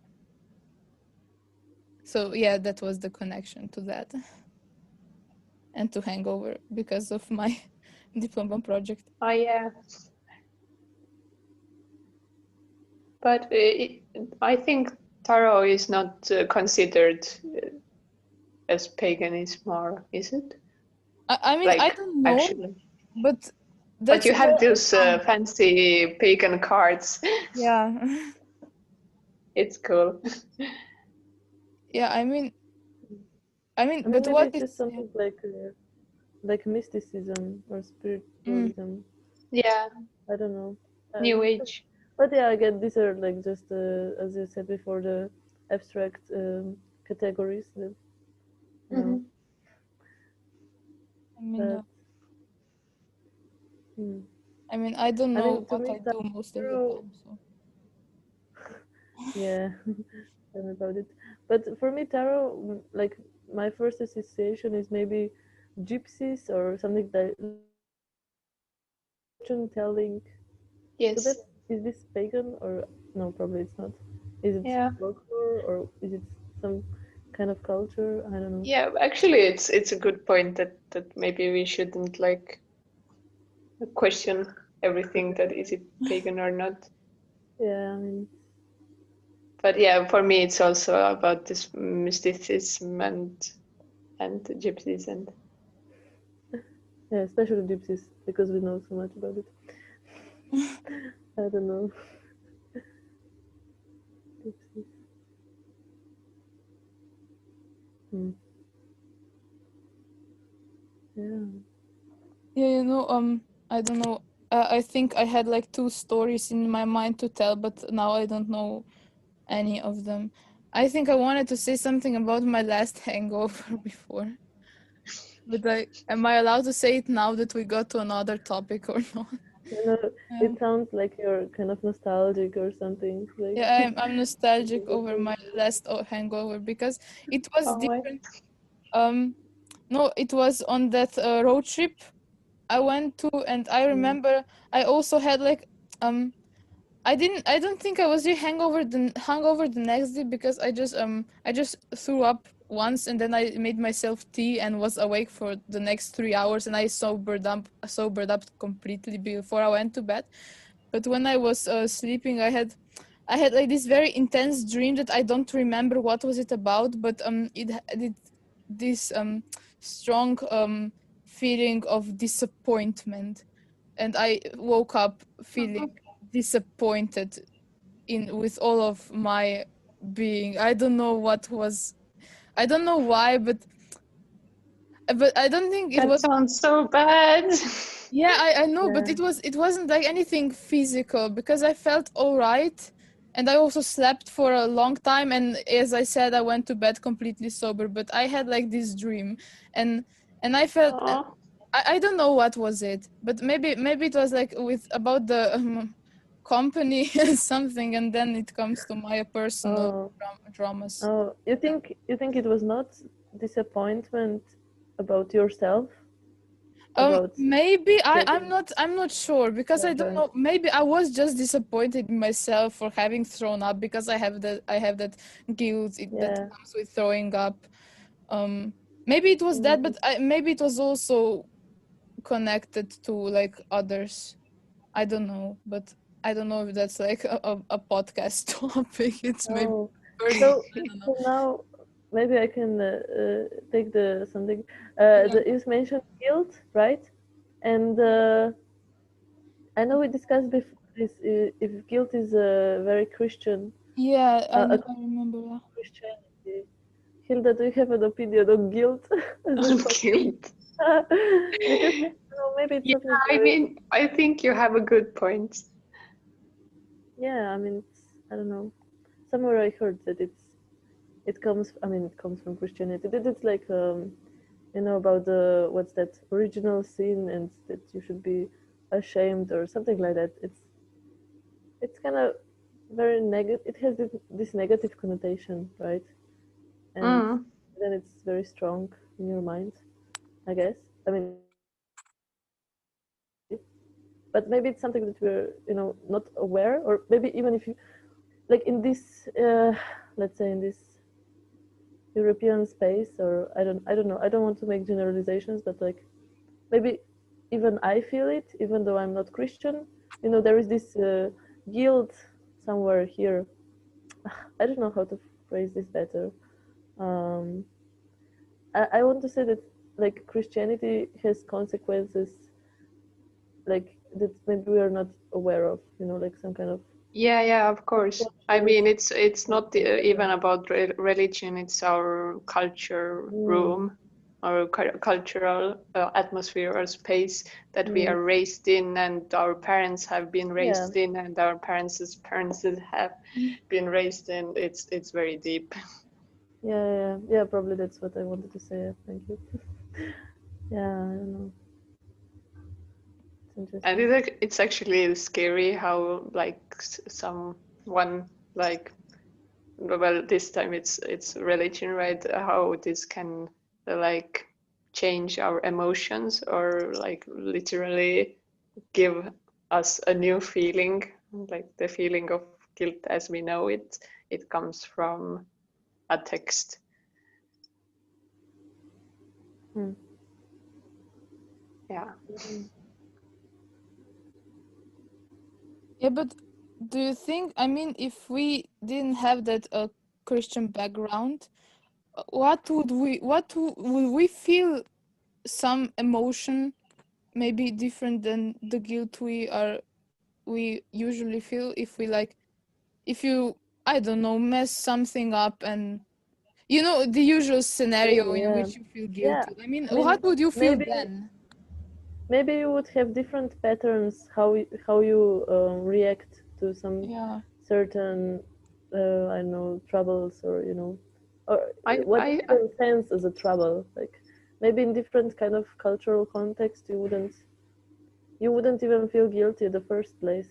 So yeah, that was the connection to that and to hangover because of my diploma project. Oh yeah. But I think tarot is not considered as paganism, or is it? I mean, Like, I don't know, actually. but But you have those where fancy pagan cards. yeah. It's cool. Yeah, I mean, I mean, but maybe what it's just something like mysticism or spiritualism. Yeah. I don't know. New Age. But yeah, again, these are like just as you said before, the abstract categories that I mean, I mean, I don't know what I do most of the time. So yeah, tell me about it. But for me, tarot, like my first association is maybe gypsies or something that fortune telling. Yes. So is this pagan or no? Probably it's not. Is it folklore or is it some kind of culture? I don't know. Yeah, actually, it's a good point that maybe we shouldn't like question everything that is it pagan or not. Yeah, I mean. But yeah, for me, it's also about this mysticism and gypsies and. Yeah, especially gypsies because we know so much about it. I don't know. Gypsies. Yeah. Yeah, I don't know. I think I had like 2 stories in my mind to tell, but now I don't know any of them. I think I wanted to say something about my last hangover before. But am I allowed to say it now that we got to another topic or not? You know, it sounds like you're kind of nostalgic or something. Like, Yeah, I'm nostalgic over my last hangover because it was different. No, it was on that road trip I went to, and I remember I also had like I don't think I was really hungover the next day because I just threw up once, and then I made myself tea and was awake for the next 3 hours, and I sobered up completely before I went to bed. But when I was sleeping, I had like this very intense dream that I don't remember what was it about, but it this strong feeling of disappointment, and I woke up feeling disappointed with all of my being. I don't know what was. I don't know why, but I don't think it That was. sounds so bad. Yeah, I know, but it wasn't like anything physical because I felt all right, and I also slept for a long time, and as I said, I went to bed completely sober. But I had like this dream, and I felt Aw. I don't know what was it, but maybe it was like with about the company something, and then it comes to my personal dramas. oh, you think it was not disappointment about yourself? About Maybe I'm not sure because I don't know. Maybe I was just disappointed in myself for having thrown up because I have that guilt that comes with throwing up. Maybe it was that, but maybe it was also connected to like others. I don't know, but I don't know if that's like a podcast topic. It's maybe so now maybe I can take the something. You mentioned guilt, right? And I know we discussed before this if guilt is very Christian. Yeah, I remember. Christianity. Hilda, do you have an opinion on guilt? Guilt. Because maybe it's not I mean, I think you have a good point. Yeah, I mean, I don't know. Somewhere I heard that it comes. I mean, it comes from Christianity. That it's like about the what's that original sin, and that you should be ashamed or something like that. It's kind of very negative. It has this negative connotation, right? And then it's very strong in your mind, I guess. I mean, but maybe it's something that we're not aware, or maybe even if you like in this let's say in this European space, or I don't know, I don't want to make generalizations, but like maybe even I feel it, even though I'm not Christian. There is this guilt somewhere here. I don't know how to phrase this better. I want to say that like Christianity has consequences like that maybe we are not aware of, like some kind of Yeah, of course. I mean, it's not even about religion. It's our culture room, our cultural atmosphere or space that we are raised in, and our parents have been raised in, and our parents' parents have been raised in. It's very deep. Yeah. Probably that's what I wanted to say. Thank you. Yeah, I don't know. And it's actually scary how like someone like, well, this time it's religion, right? How this can like change our emotions or like literally give us a new feeling, like the feeling of guilt as we know it. It comes from a text. Yeah. Yeah, but do you think, I mean, if we didn't have that Christian background, would we feel some emotion maybe different than the guilt we usually feel if we like, if you, I don't know, mess something up, and the usual scenario in which you feel guilty. I mean, what would you feel then? Maybe you would have different patterns how you react to some certain I don't know, troubles, or or what you sense as a trouble. Like maybe in different kind of cultural context you wouldn't you wouldn't even feel guilty in the first place.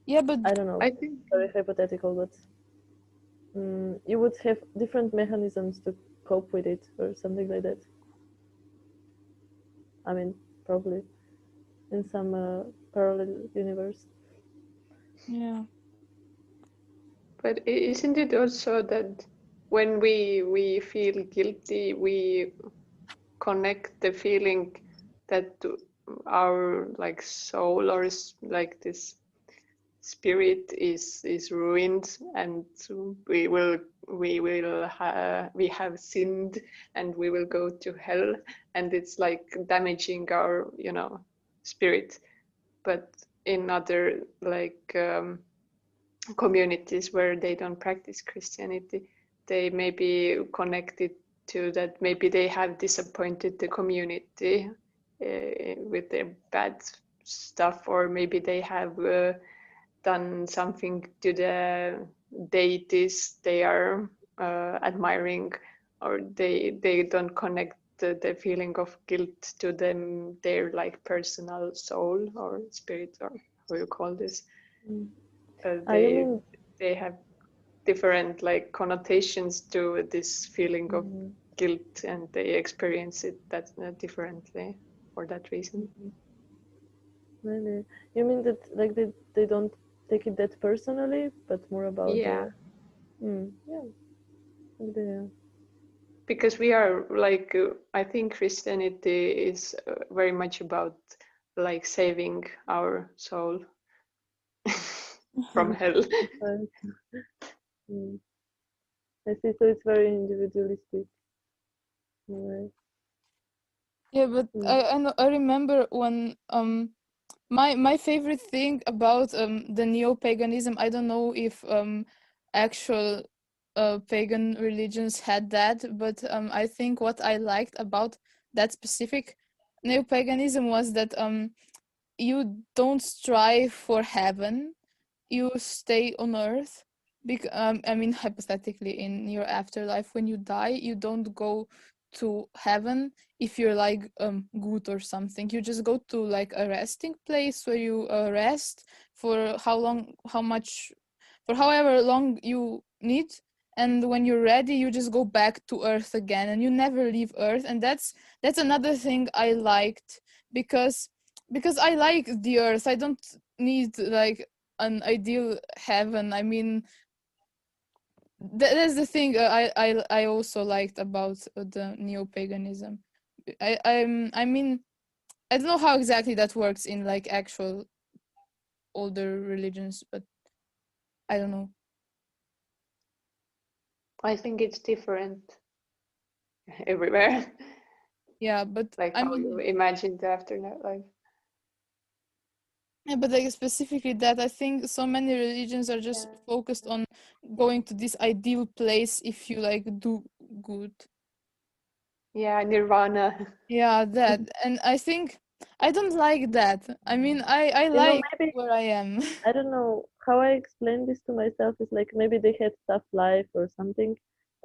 Yeah, but I don't know. I think Very hypothetical, but you would have different mechanisms to cope with it or something like that. I mean, probably in some parallel universe. yeah. But isn't it also that when we feel guilty, we connect the feeling that our like soul or like this spirit is ruined, and we have sinned and we will go to hell, and it's like damaging our spirit. But in other like communities where they don't practice Christianity, they may be connected to that. Maybe they have disappointed the community with their bad stuff, or maybe they have done something to the deities they are admiring, or they don't connect the feeling of guilt to their like personal soul or spirit, or how you call this. You They have different like connotations to this feeling of guilt, and they experience it that differently for that reason. Really? You mean that like they don't take it that personally, but more about Yeah. Yeah. Yeah. Because we are like I think Christianity is very much about like saving our soul from hell. I see. So it's very individualistic. Right. Yeah, but I remember when my favorite thing about the neo-paganism, I don't know if actual pagan religions had that, but I think what I liked about that specific neo-paganism was that you don't strive for heaven, you stay on earth. I mean, hypothetically, in your afterlife, when you die, you don't go to heaven if you're like good or something. You just go to like a resting place where you rest for for however long you need, and when you're ready, you just go back to earth again, and you never leave earth. And that's another thing I liked, because I like the earth. I don't need like an ideal heaven. I mean, that's the thing I also liked about the neo-paganism. I mean, I don't know how exactly that works in like actual older religions, but I don't know. I think it's different everywhere. Yeah, but Like I how mean, you imagine the afterlife. yeah, but like specifically that, I think so many religions are just focused on going to this ideal place if you like do good. Yeah, nirvana. Yeah, that. And I think I don't like that. I mean, I like maybe where I am. I don't know how I explain this to myself. Is like maybe they had tough life or something,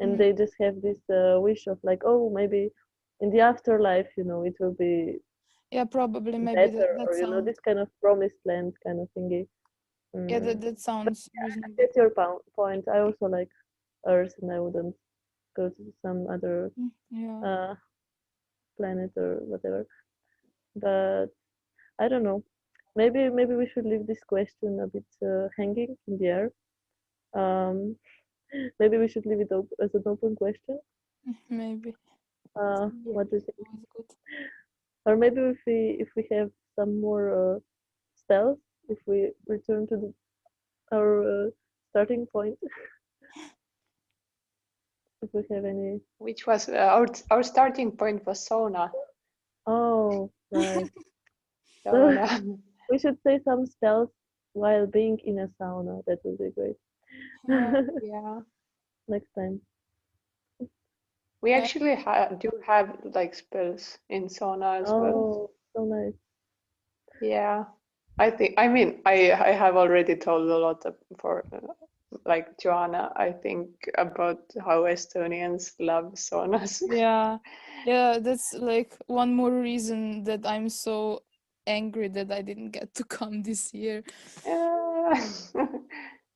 and they just have this wish of like, oh, maybe in the afterlife, it will be Yeah, probably maybe better, that or sounds. this kind of promised land kind of thingy. Yeah, that But sounds yeah, I reasonable. get your point. I also like Earth, and I wouldn't go to some other Yeah. planet or whatever. But I don't know. Maybe we should leave this question a bit hanging in the air. Um, maybe we should leave it as an open question. Maybe. What do you think? Always good. Or maybe if we have some more spells, if we return to our starting point, if we have any. Which was our starting point was sauna. Oh, right. Sauna. We should say some spells while being in a sauna. That would be great. Yeah. Next time. We actually do have like spells in sauna as well. Oh, so nice. Yeah. I mean, I have already told a lot for like Joanna, I think, about how Estonians love saunas. Yeah. Yeah, that's like one more reason that I'm so angry that I didn't get to come this year.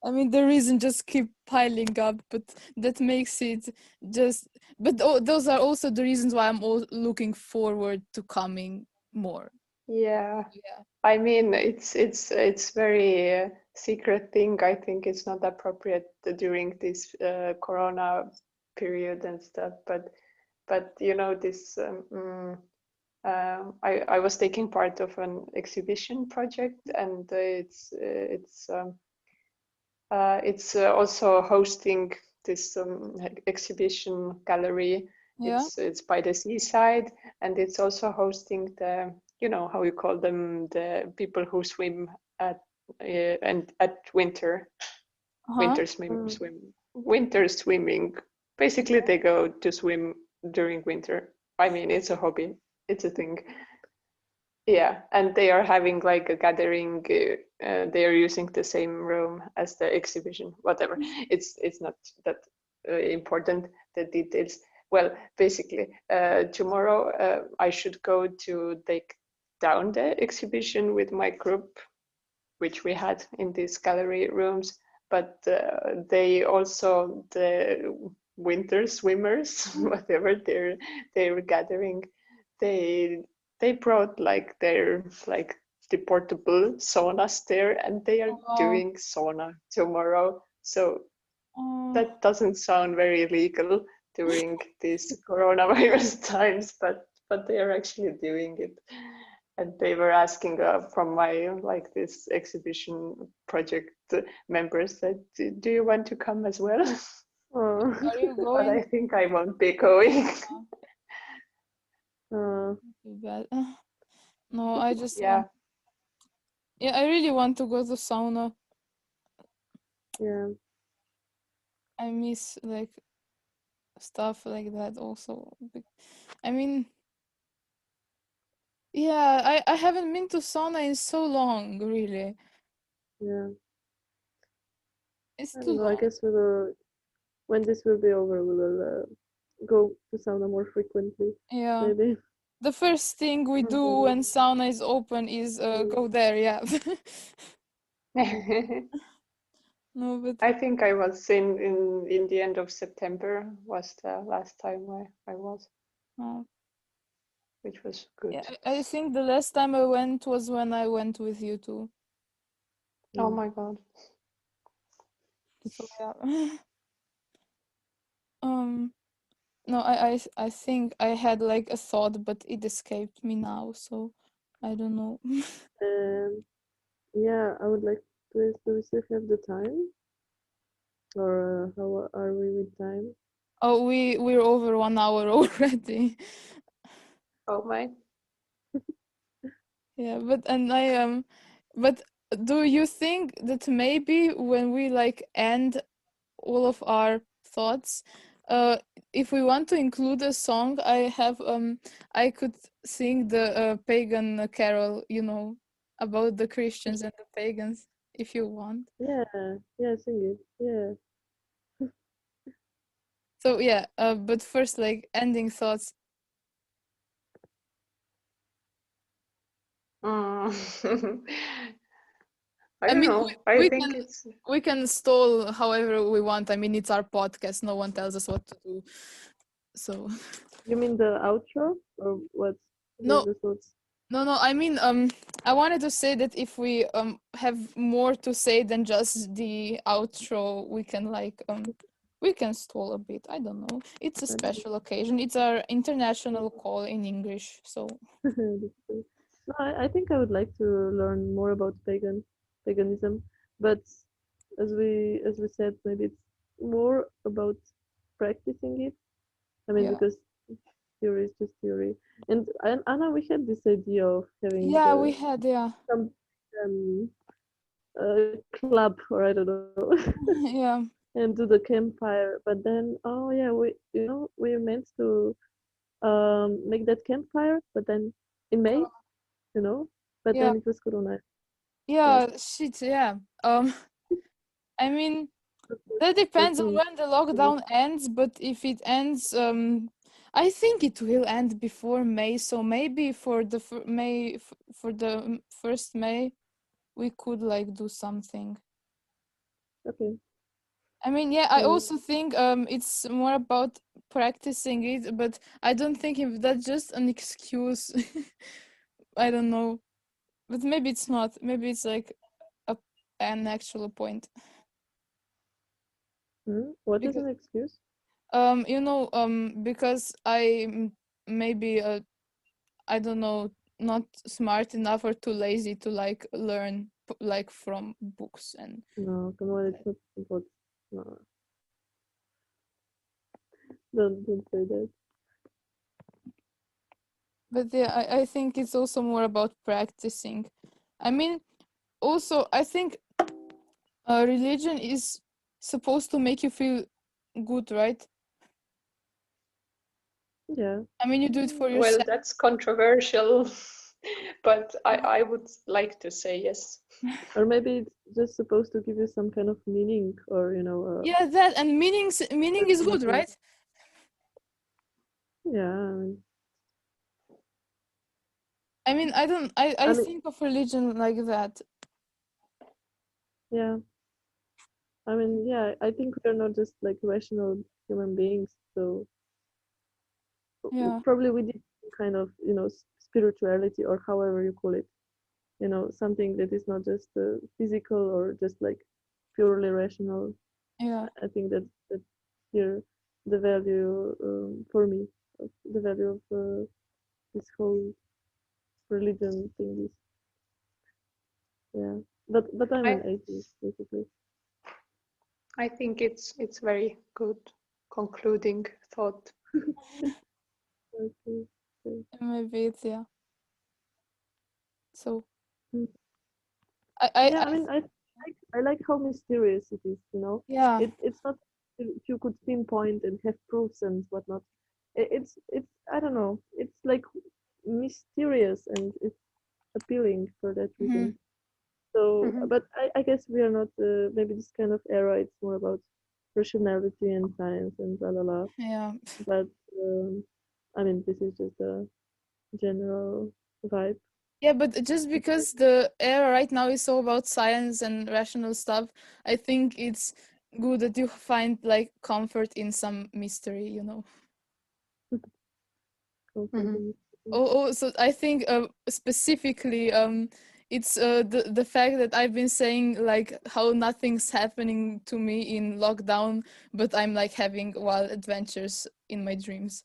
I mean, the reason just keep piling up, but that makes it just. But those are also the reasons why I'm looking forward to coming more. Yeah. I mean, it's very secret thing. I think it's not appropriate during this Corona period and stuff. But you know, this I was taking part of an exhibition project, and it's also hosting this exhibition gallery. Yeah. It's by the seaside, and it's also hosting the, you know, how you call them, the people who swim at winter, winter swimming. Basically, they go to swim during winter. I mean, it's a hobby. It's a thing. Yeah, and they are having like a gathering. They are using the same room as the exhibition. Whatever. It's not that important, the details. Well, basically, tomorrow I should go to take down the exhibition with my group, which we had in these gallery rooms. But they also, the winter swimmers, whatever they're gathering, they brought like their the portable saunas there, and they are doing sauna tomorrow. So that doesn't sound very legal during these coronavirus times, but they are actually doing it. And they were asking from my this exhibition project members that, do you want to come as well? Are you going? But I think I won't be going. Bad. No, I just I really want to go to sauna. Yeah. I miss like stuff like that also. I mean, yeah, I haven't been to sauna in so long, really. Yeah. It's I too don't know, long. I guess we will, when this will be over, we will go to sauna more frequently. Yeah. Maybe. The first thing we do when sauna is open is go there, yeah. No, but I think I was in the end of September was the last time I was, which was good. Yeah, I think the last time I went was when I went with you too. Oh my God. So yeah. No, I think I had like a thought, but it escaped me now, so I don't know. Yeah, I would like to. Do we still have the time, or how are we with time? Oh, we're over 1 hour already. Oh my. Yeah, but do you think that maybe when we like end all of our thoughts, if we want to include a song, I could sing the pagan carol, you know, about the Christians and the pagans, if you want. Yeah, sing it. Yeah. So yeah, but first, like, ending thoughts. I don't know. I think we can stall however we want. I mean, it's our podcast. No one tells us what to do. So You mean the outro or what? no, The thoughts? no. I mean, I wanted to say that if we have more to say than just the outro, we can like we can stall a bit. I don't know. It's a special occasion. It's our international call in English. So No, I think I would like to learn more about paganism, but as we said, maybe it's more about practicing it. I mean, because theory is just theory. And Anna, we had this idea of having we had some club, or I don't know. Yeah. And do the campfire, but then we meant to make that campfire, but then in May, but then it was Corona. Shit, I mean, that depends on when the lockdown ends, but if it ends I think it will end before May, so maybe for the first May, we could like do something. Okay. I mean, yeah, I also think it's more about practicing it, but I don't think if that's just an excuse. I don't know, but maybe it's not. Maybe it's like an actual point. What is an excuse? Because maybe I don't know, not smart enough or too lazy to like learn like from books and. No, come on, it's not important. No. Don't say that. But yeah, I think it's also more about practicing. I mean, also I think religion is supposed to make you feel good, right? Yeah. I mean, you do it for Well, yourself. that's controversial, but I would like to say yes. Or maybe it's just supposed to give you some kind of meaning, or Yeah, that and meaning is good, right? Yeah. I mean, I think of religion like that. Yeah. I mean, yeah, I think we're not just like rational human beings, so Yeah. probably we need some kind of, spirituality, or however you call it, something that is not just physical or just like purely rational. Yeah. I think that here the value for me, the value of this whole religion thing is, yeah. But I'm an atheist, basically. I think it's very good concluding thought. Okay. Maybe it's So Mm. I Yeah, I mean, I like how mysterious it is, yeah. It's not if you could pinpoint and have proofs and whatnot. It's I don't know. It's like mysterious, and it's appealing for that reason. So, but I guess we are not maybe this kind of era. It's more about rationality and science and la la la. Yeah. But I mean, this is just a general vibe. Yeah, but just because the era right now is so about science and rational stuff, I think it's good that you find like comfort in some mystery. So I think specifically it's the fact that I've been saying like how nothing's happening to me in lockdown, but I'm like having wild adventures in my dreams.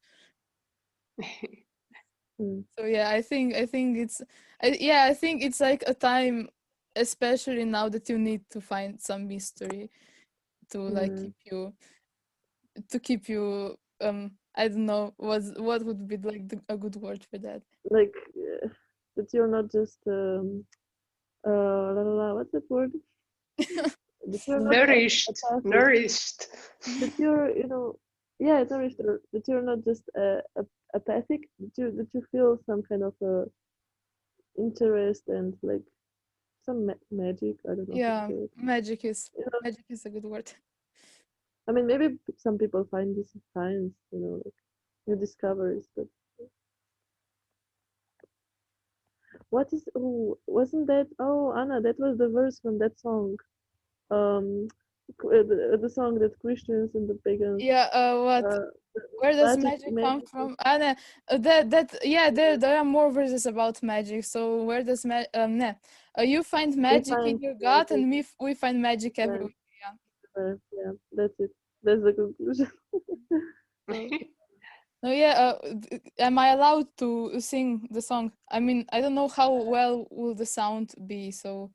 So yeah, I think I think it's like a time, especially now, that you need to find some mystery to like keep you I don't know what would be like a good word for that. Like that you're not just la la la, what's that word? That you're not Nourished. That you're nourished, or that you're not just apathic. That you feel some kind of interest and like some magic. I don't know. Yeah, magic is a good word. I mean, maybe some people find this in science, like new discoveries, but what is? Oh, wasn't that? Oh, Anna, that was the verse from that song. The song that Christians and the pagans. Yeah. What? Where does magic come from? Anna, there are more verses about magic. So where does you find magic in your gut, and we find magic everywhere. Yeah, that's it. That's the conclusion. No, yeah. Am I allowed to sing the song? I mean, I don't know how well will the sound be. So.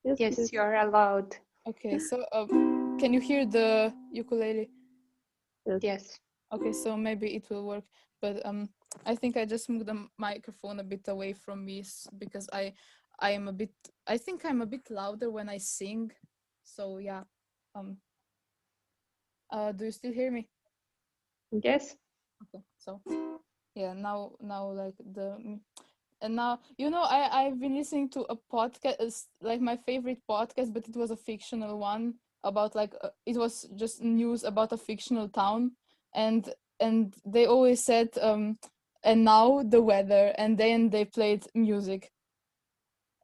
Yes, you are allowed. Okay, so can you hear the ukulele? Yes. Okay, so maybe it will work. But I think I just moved the microphone a bit away from me because I think I'm a bit louder when I sing. So yeah. Do you still hear me? Yes. Okay, so yeah, now like and now I've been listening to a podcast, like my favorite podcast, but it was a fictional one about like it was just news about a fictional town, and and they always said, and now the weather, and then they played music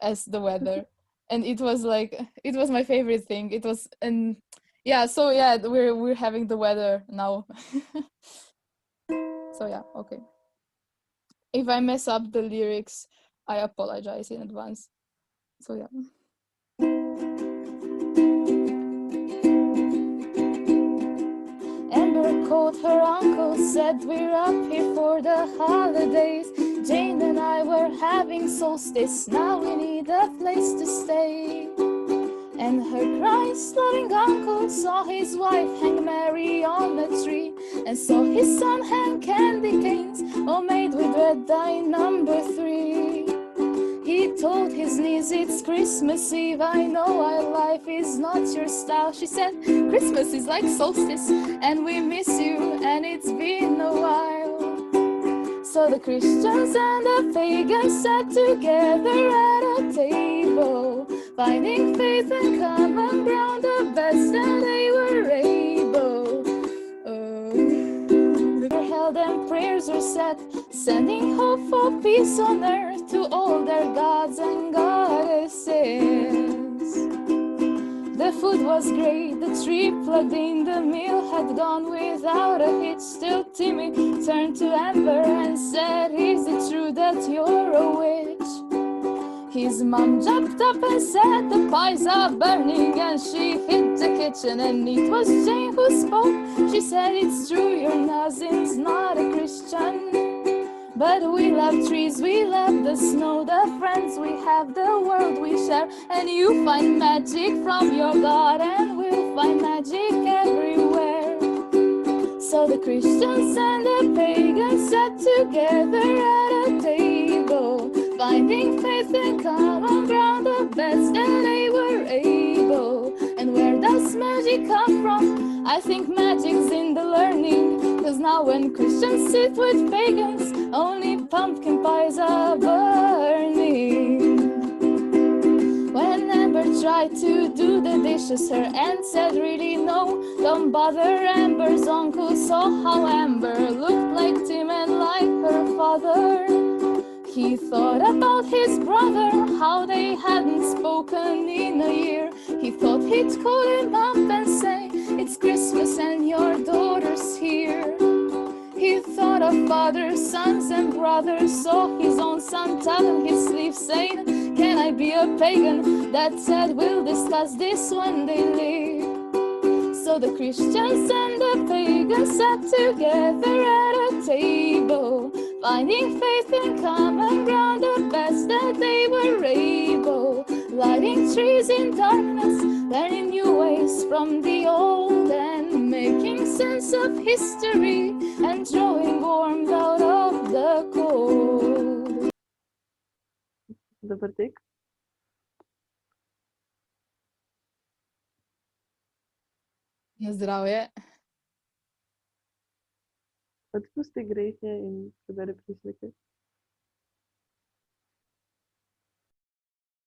as the weather. And it was my favorite thing. It was, and yeah, so yeah, we're having the weather now. So yeah, okay. If I mess up the lyrics, I apologize in advance. So yeah. Amber called her uncle, said we're up here for the holidays. Jane and I were having solstice, now we need a place to stay. And her Christ-loving uncle saw his wife hang Mary on a tree, and saw his son hang candy canes, all made with red dye number 3. He told his niece, it's Christmas Eve, I know our life is not your style. She said, Christmas is like solstice, and we miss you, and it's been a while. So the Christians and the pagans sat together at a table, finding faith and common ground the best that they were able. They held and prayers were said, sending hope for peace on earth to all their gods and goddesses. The food was great, the tree plugged in, the meal had gone without a hitch. Still Timmy turned to Amber and said, is it true that you're a witch? His mom jumped up and said, the pies are burning, and she hit the kitchen, and it was Jane who spoke. She said, it's true, your cousin's not a Christian, but we love trees, we love the snow, the friends we have, the world we share. And you find magic from your God, and we'll find magic everywhere. So the Christians and the pagans sat together at a table, finding faith and common ground the best that they were able. And where does magic come from? I think magic's in the learning, 'cause now when Christians sit with pagans, only pumpkin pies are burning. When Amber tried to do the dishes, her aunt said, really no, don't bother. Amber's uncle saw how Amber looked like Tim and like her father. He thought about his brother, how they hadn't spoken in a year. He thought he'd call him up and say, it's Christmas and your daughter's here. He thought of fathers, sons and brothers, saw his own son tugging his sleeve, saying, can I be a pagan? Dad said, we'll discuss this when they leave. So the Christians and the pagans sat together at a table, finding faith and common ground the best that they were able. Lighting trees in darkness, learning new ways from the old, and making sense of history, and drawing warmth out of the cold. Dobar tek. Ja, zdravje. Odpusti grehe in preberi prislike.